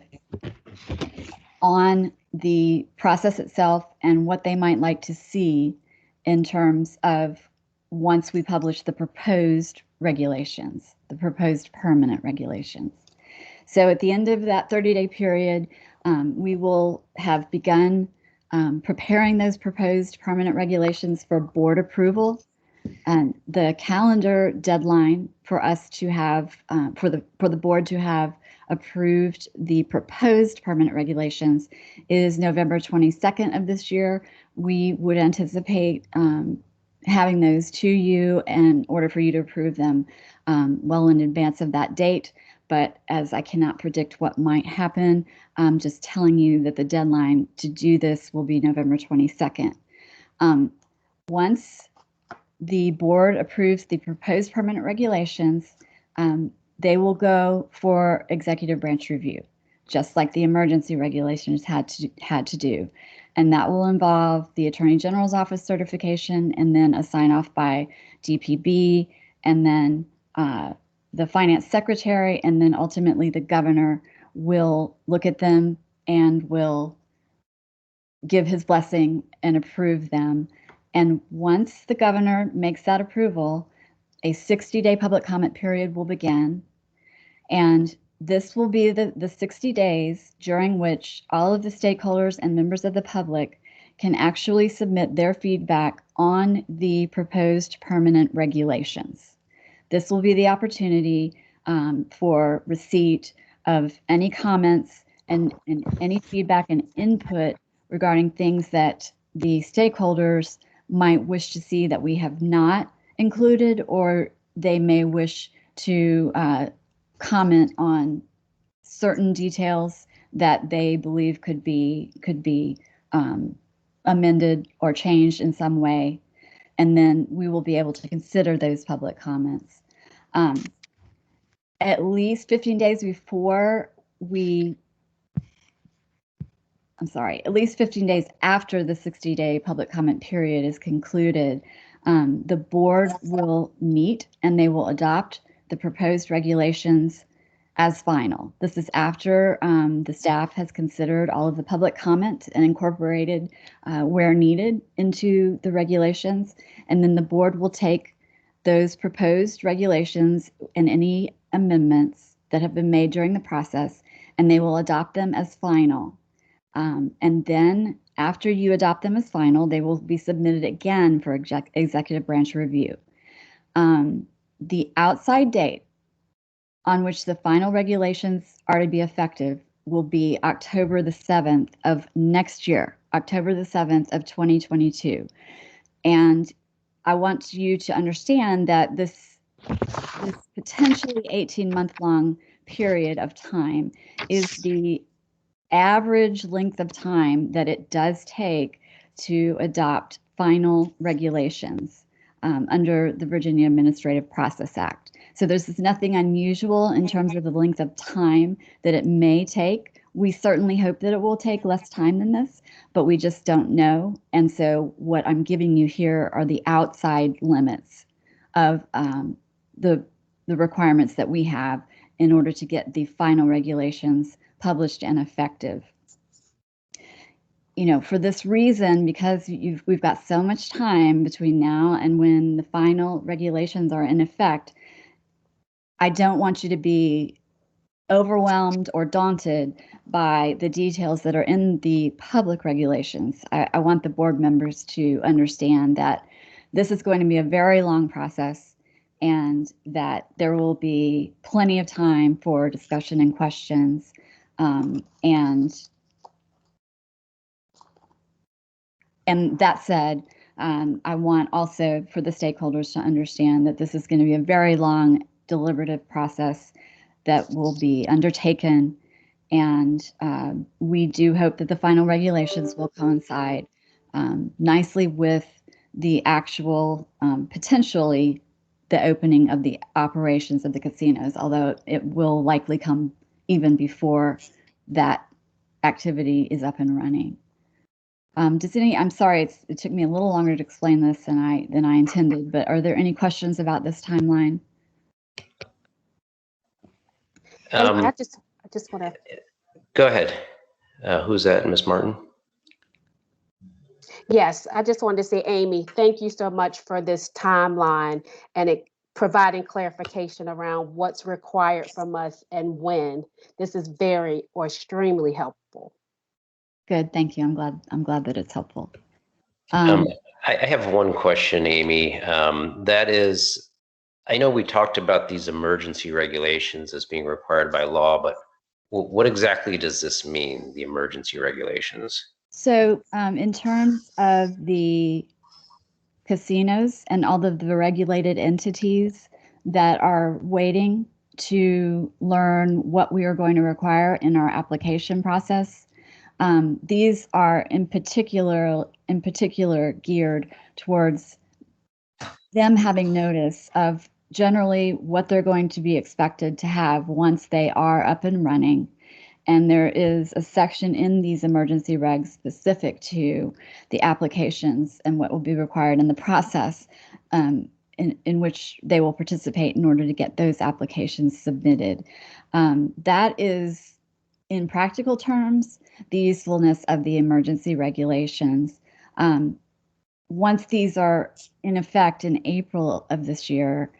on the process itself and what they might like to see in terms of once we publish the proposed regulations, the proposed permanent regulations. So at the end of that 30-day period, we will have begun preparing those proposed permanent regulations for board approval. And the calendar deadline for us to have, for the board to have approved the proposed permanent regulations is November 22nd of this year. We would anticipate having those to you in order for you to approve them well in advance of that date. But as I cannot predict what might happen, I'm just telling you that the deadline to do this will be November 22nd. Once the board approves the proposed permanent regulations, they will go for executive branch review, just like the emergency regulations had to do. And that will involve the Attorney General's office certification, and then a sign off by DPB, and then the finance secretary, and then ultimately the governor will look at them and will give his blessing and approve them. And once the governor makes that approval, a 60-day public comment period will begin. And this will be the 60 days during which all of the stakeholders and members of the public can actually submit their feedback on the proposed permanent regulations. This will be the opportunity for receipt of any comments and any feedback and input regarding things that the stakeholders might wish to see that we have not included, or they may wish to comment on certain details that they believe could be amended or changed in some way, and then we will be able to consider those public comments. At least 15 days before at least 15 days after the 60-day public comment period is concluded, the board will meet and they will adopt the proposed regulations as final. This is after the staff has considered all of the public comment and incorporated where needed into the regulations. And then the board will take those proposed regulations and any amendments that have been made during the process, and they will adopt them as final. And then after you adopt them as final, they will be submitted again for executive branch review. The outside date on which the final regulations are to be effective will be October the 7th of next year, October the 7th of 2022. And I want you to understand that this potentially 18-month-long period of time is the average length of time that it does take to adopt final regulations under the Virginia Administrative Process Act. So there's nothing unusual in terms of the length of time that it may take. We certainly hope that it will take less time than this, but we just don't know. And so what I'm giving you here are the outside limits of the requirements that we have in order to get the final regulations published and effective. You know, for this reason, because we've got so much time between now and when the final regulations are in effect, I don't want you to be overwhelmed or daunted by the details that are in the public regulations. I want the board members to understand that this is going to be a very long process and that there will be plenty of time for discussion and questions. And that said, I want also for the stakeholders to understand that this is going to be a very long deliberative process that will be undertaken. And we do hope that the final regulations will coincide nicely with the actual, potentially, the opening of the operations of the casinos, although it will likely come even before that activity is up and running. I'm sorry, it took me a little longer to explain this than I intended, but are there any questions about this timeline? I just want to. Go ahead. Who's that, Ms. Martin? Yes, I just wanted to say, Amy, thank you so much for this timeline and providing clarification around what's required from us and when. This is very or extremely helpful. Good, thank you. I'm glad that it's helpful. I have one question, Amy. That is, I know we talked about these emergency regulations as being required by law, but what exactly does this mean, the emergency regulations? So in terms of the casinos and all of the regulated entities that are waiting to learn what we are going to require in our application process, these are in particular geared towards them having notice of generally what they're going to be expected to have once they are up and running. And there is a section in these emergency regs specific to the applications and what will be required in the process in which they will participate in order to get those applications submitted. That is, in practical terms, the usefulness of the emergency regulations. Once these are in effect in April of this year,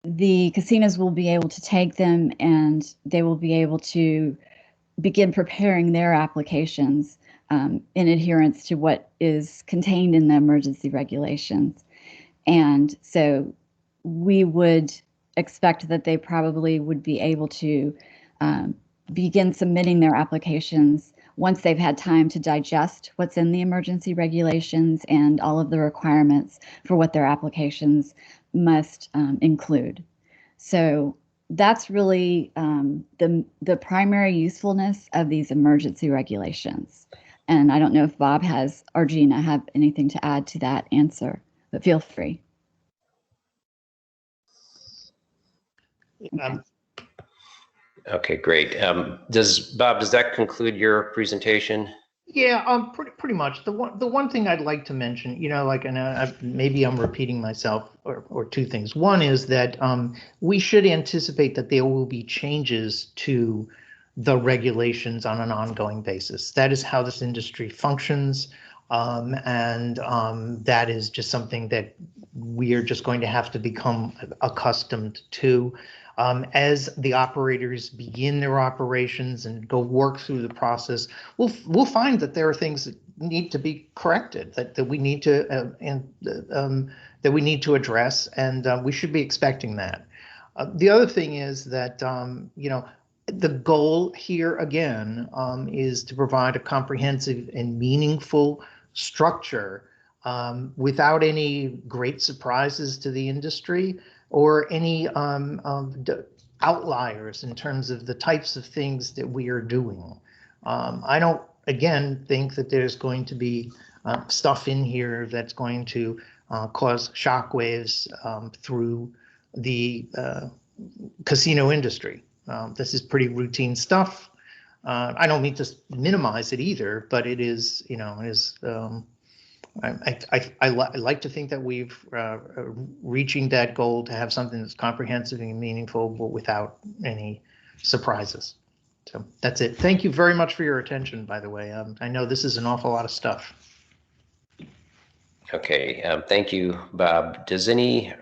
the casinos will be able to take them and they will be able to begin preparing their applications in adherence to what is contained in the emergency regulations. And so we would expect that they probably would be able to begin submitting their applications once they've had time to digest what's in the emergency regulations and all of the requirements for what their applications must include. So that's really the primary usefulness of these emergency regulations. And I don't know if Bob has or Gina have anything to add to that answer, but feel free. Okay, great. Bob, does that conclude your presentation? Yeah, pretty much. The one thing I'd like to mention, like, and maybe I'm repeating myself, or two things. One is that we should anticipate that there will be changes to the regulations on an ongoing basis. That is how this industry functions, and that is just something that we are just going to have to become accustomed to. As the operators begin their operations and go work through the process, we'll find that there are things that need to be corrected, that we need to that we need to address, and we should be expecting that. The other thing is that the goal here again is to provide a comprehensive and meaningful structure without any great surprises to the industry, or any outliers in terms of the types of things that we are doing. I don't, again, think that there's going to be stuff in here that's going to cause shockwaves through the casino industry. This is pretty routine stuff. I don't mean to minimize it either, but it is, I like to think that we've reaching that goal to have something that's comprehensive and meaningful, but without any surprises. So that's it. Thank you very much for your attention, by the way. I know this is an awful lot of stuff. Okay, thank you, Bob. Do any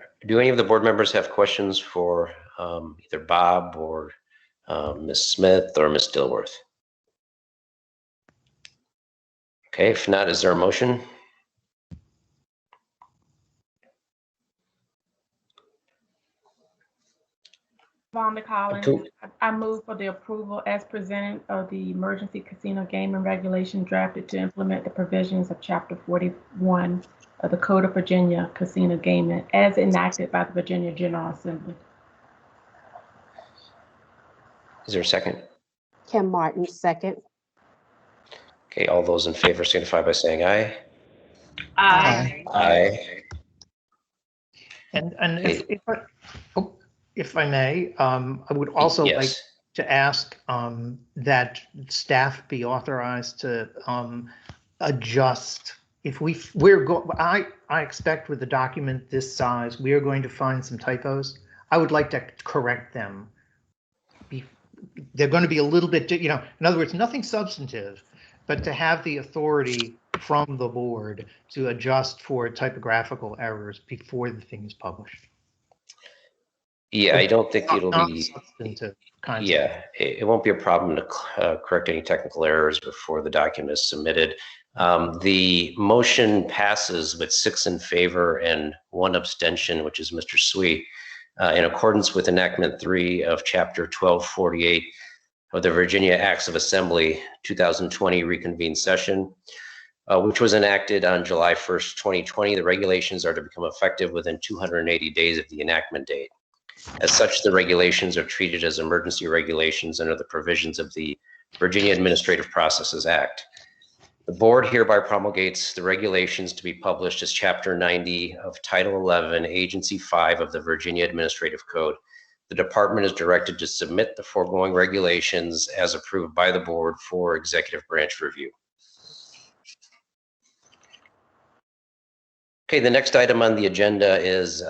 of the board members have questions for either Bob or Ms. Smith or Ms. Dilworth? Okay, if not, is there a motion? Vonda Collins, I move for the approval as presented of the emergency casino gaming regulation drafted to implement the provisions of Chapter 41 of the Code of Virginia Casino Gaming as enacted by the Virginia General Assembly. Is there a second? Kim Martin, second. Okay, all those in favor signify by saying aye. Aye. Aye. And if I may, I would also like to ask that staff be authorized to adjust. If I expect with a document this size, we are going to find some typos. I would like to correct them. They're going to be a little bit, in other words, nothing substantive, but to have the authority from the board to adjust for typographical errors before the thing is published. Yeah, I don't think it'll be. Substantive Yeah, it won't be a problem to correct any technical errors before the document is submitted. The motion passes with 6 in favor and 1 abstention, which is Mr. Sweet, in accordance with Enactment 3 of Chapter 1248 of the Virginia Acts of Assembly 2020 reconvened session, which was enacted on July 1st, 2020. The regulations are to become effective within 280 days of the enactment date. As such, the regulations are treated as emergency regulations under the provisions of the Virginia Administrative Processes Act. The board hereby promulgates the regulations to be published as Chapter 90 of Title 11, Agency 5 of the Virginia Administrative Code. The department is directed to submit the foregoing regulations as approved by the board for executive branch review. Okay, the next item on the agenda is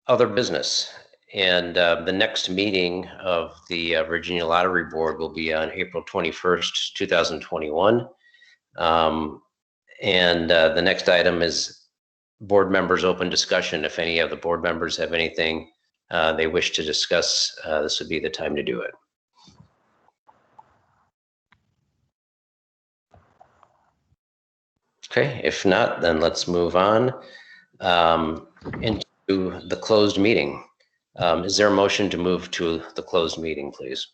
other business. And the next meeting of the Virginia Lottery Board will be on April 21st, 2021. And the next item is board members' open discussion. If any of the board members have anything they wish to discuss, this would be the time to do it. Okay, if not, then let's move on into the closed meeting. Is there a motion to move to the closed meeting, please?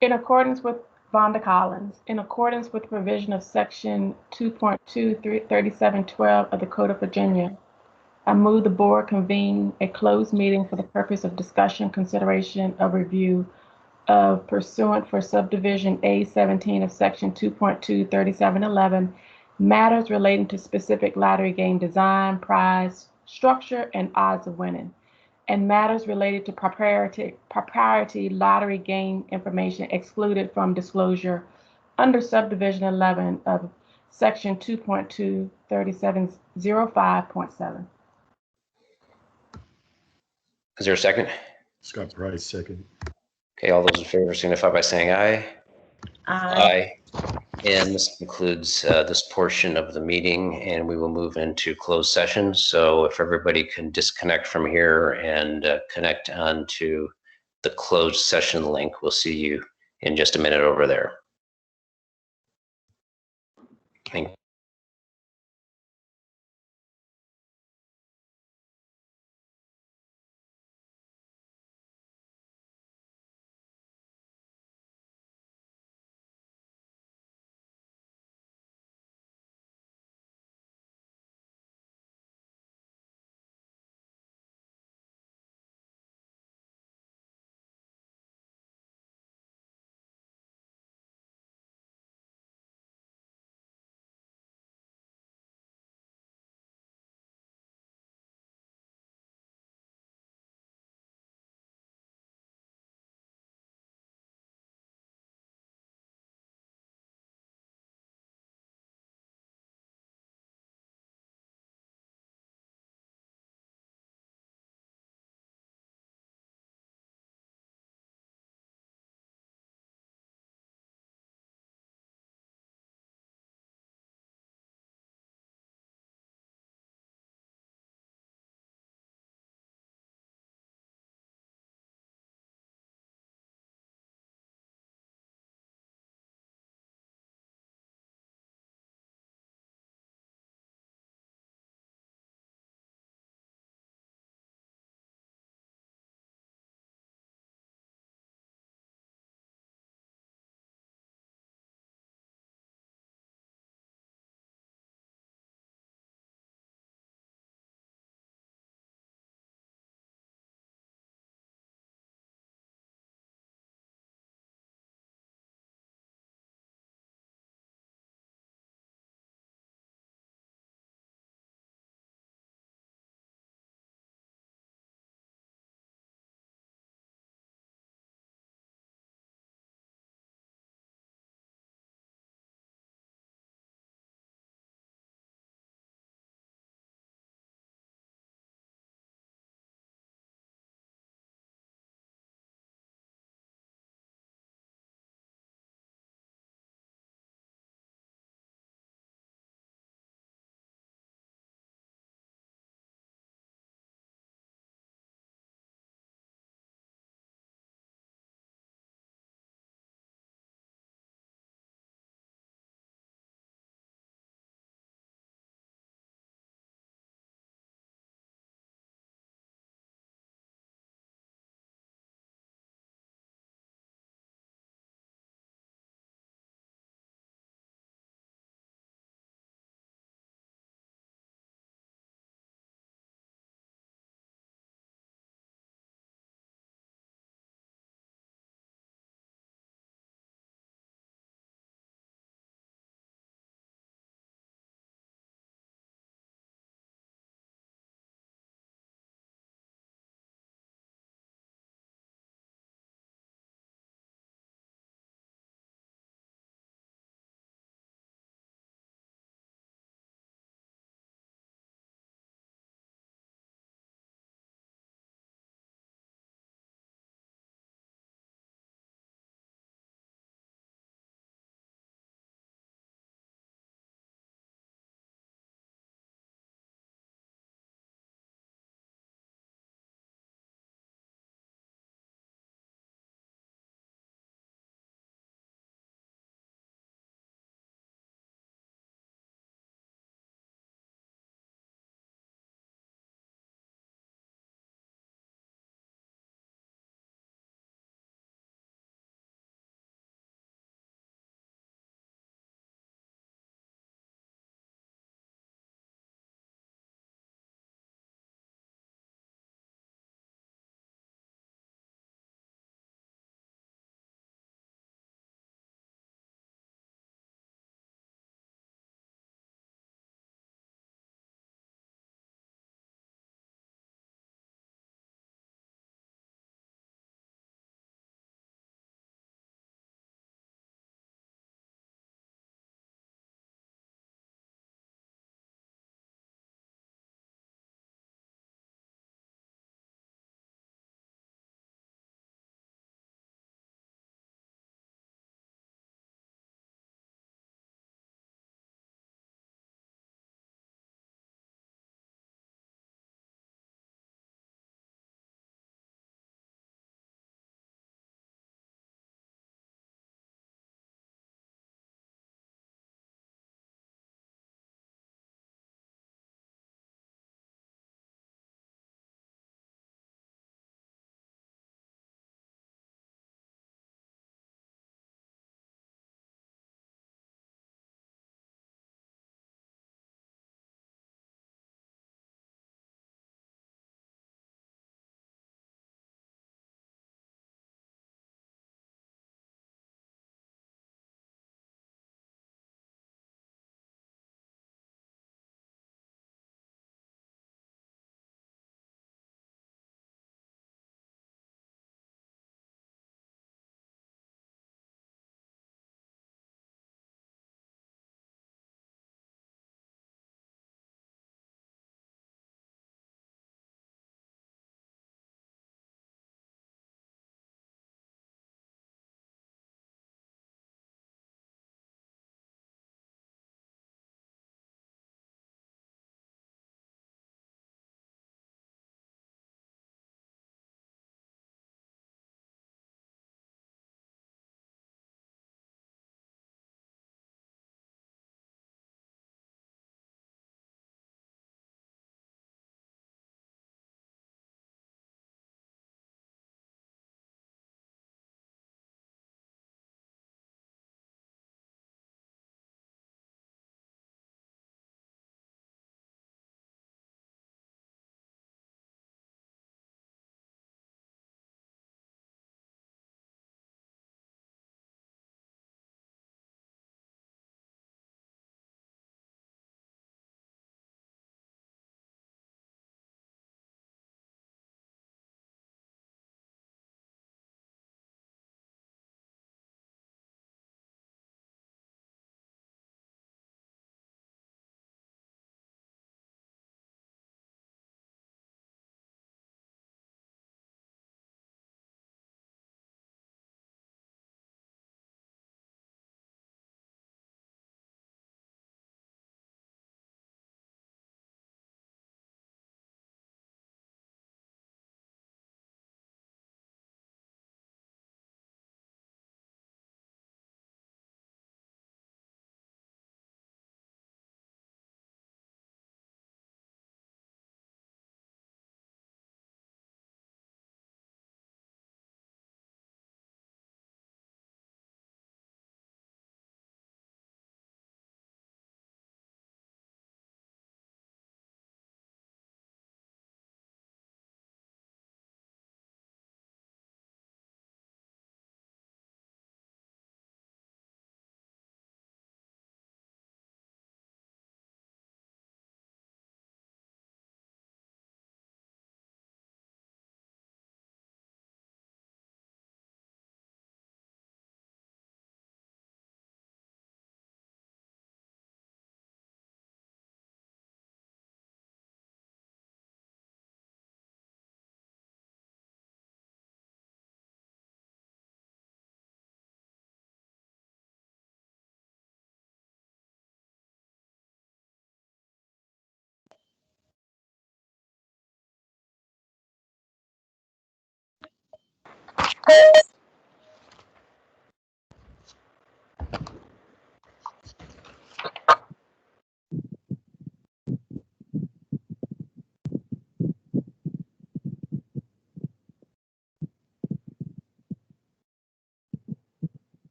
In accordance with Vonda Collins, in accordance with the provision of Section 2.23712 of the Code of Virginia, I move the board convene a closed meeting for the purpose of discussion, consideration of review of pursuant for subdivision A17 of Section 2.23711, matters relating to specific lottery game design, prize, structure, and odds of winning, and matters related to proprietary lottery game information excluded from disclosure under subdivision 11 of Section 2.23705.7. Is there a second? Scott Price, second. Okay, all those in favor signify by saying aye. Aye. And this concludes this portion of the meeting, and we will move into closed session. So if everybody can disconnect from here and connect onto the closed session link, we'll see you in just a minute over there. Thank you.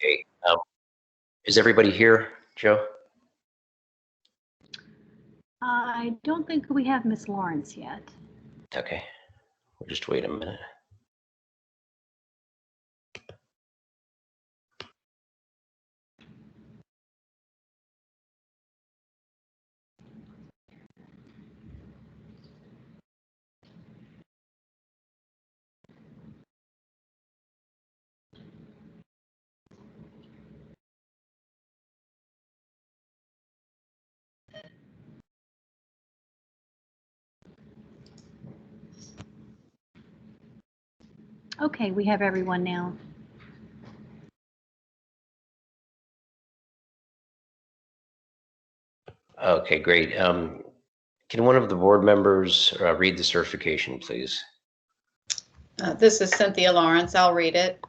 Okay. Is everybody here, Joe? I don't think we have Miss Lawrence yet. Okay. We'll just wait a minute. Okay, we have everyone now. Okay, great. Can one of the board members read the certification, please? This is Cynthia Lawrence. I'll read it.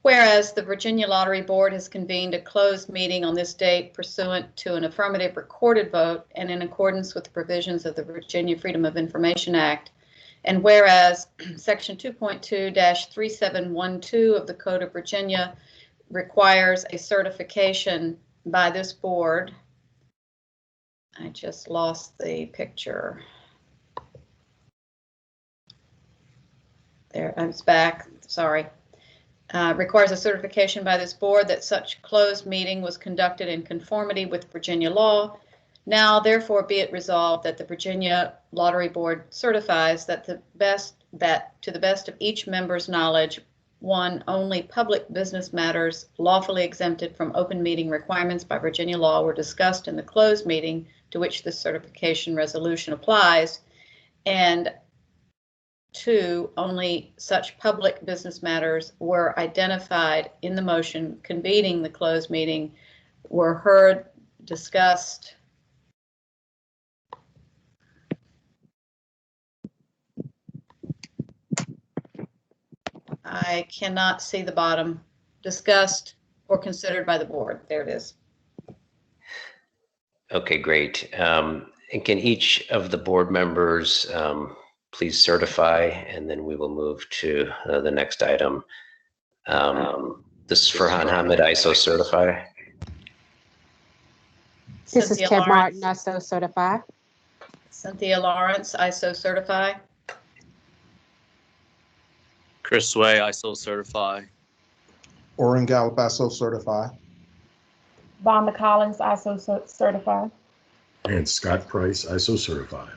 Whereas the Virginia Lottery Board has convened a closed meeting on this date pursuant to an affirmative recorded vote and in accordance with the provisions of the Virginia Freedom of Information Act. And whereas Section 2.2-3712 of the Code of Virginia requires a certification by this board. I just lost the picture. There, I was back, sorry. Requires a certification by this board that such closed meeting was conducted in conformity with Virginia law. Now, therefore, be it resolved that the Virginia Lottery Board certifies that to the best of each member's knowledge, one, only public business matters lawfully exempted from open meeting requirements by Virginia law were discussed in the closed meeting to which this certification resolution applies, and two, only such public business matters were identified in the motion convening the closed meeting, were heard, discussed, I cannot see the bottom, discussed or considered by the board. There it is. Okay, great. And can each of the board members please certify, and then we will move to the next item. This is Farhan Hamid, ISO certify. This is Cynthia Kim Lawrence. Martin, ISO certify. Cynthia Lawrence, ISO certify. Chris Sway, ISO certify. Oren Gallup, ISO certify. Vonda Collins, ISO certified. And Scott Price, ISO certified.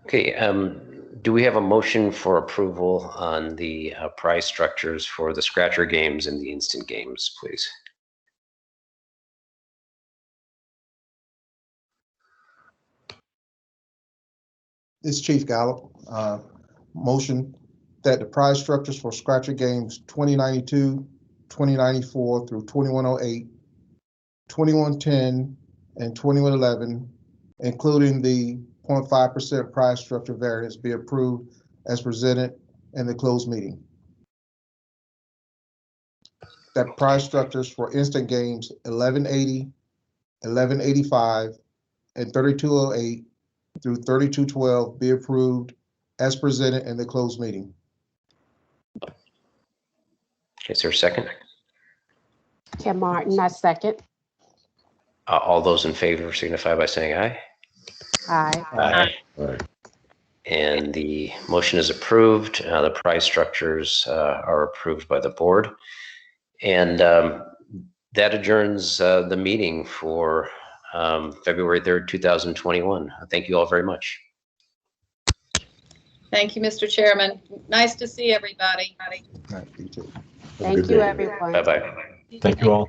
Okay, do we have a motion for approval on the prize structures for the Scratcher games and the instant games, please? It's Chief Gallup. Motion that the prize structures for Scratcher games 2092, 2094 through 2108, 2110, and 2111 including the 0.5% price structure variance, be approved as presented in the closed meeting. That price structures for instant games 1180, 1185, and 3208 through 3212 be approved as presented in the closed meeting. Is there a second? Kim Martin, I second. All those in favor signify by saying aye. Aye. Aye. And the motion is approved. The price structures are approved by the board. And that adjourns the meeting for February 3rd, 2021. Thank you all very much. Thank you, Mr. Chairman. Nice to see everybody. Thank you, everyone. Bye-bye. Thank you all.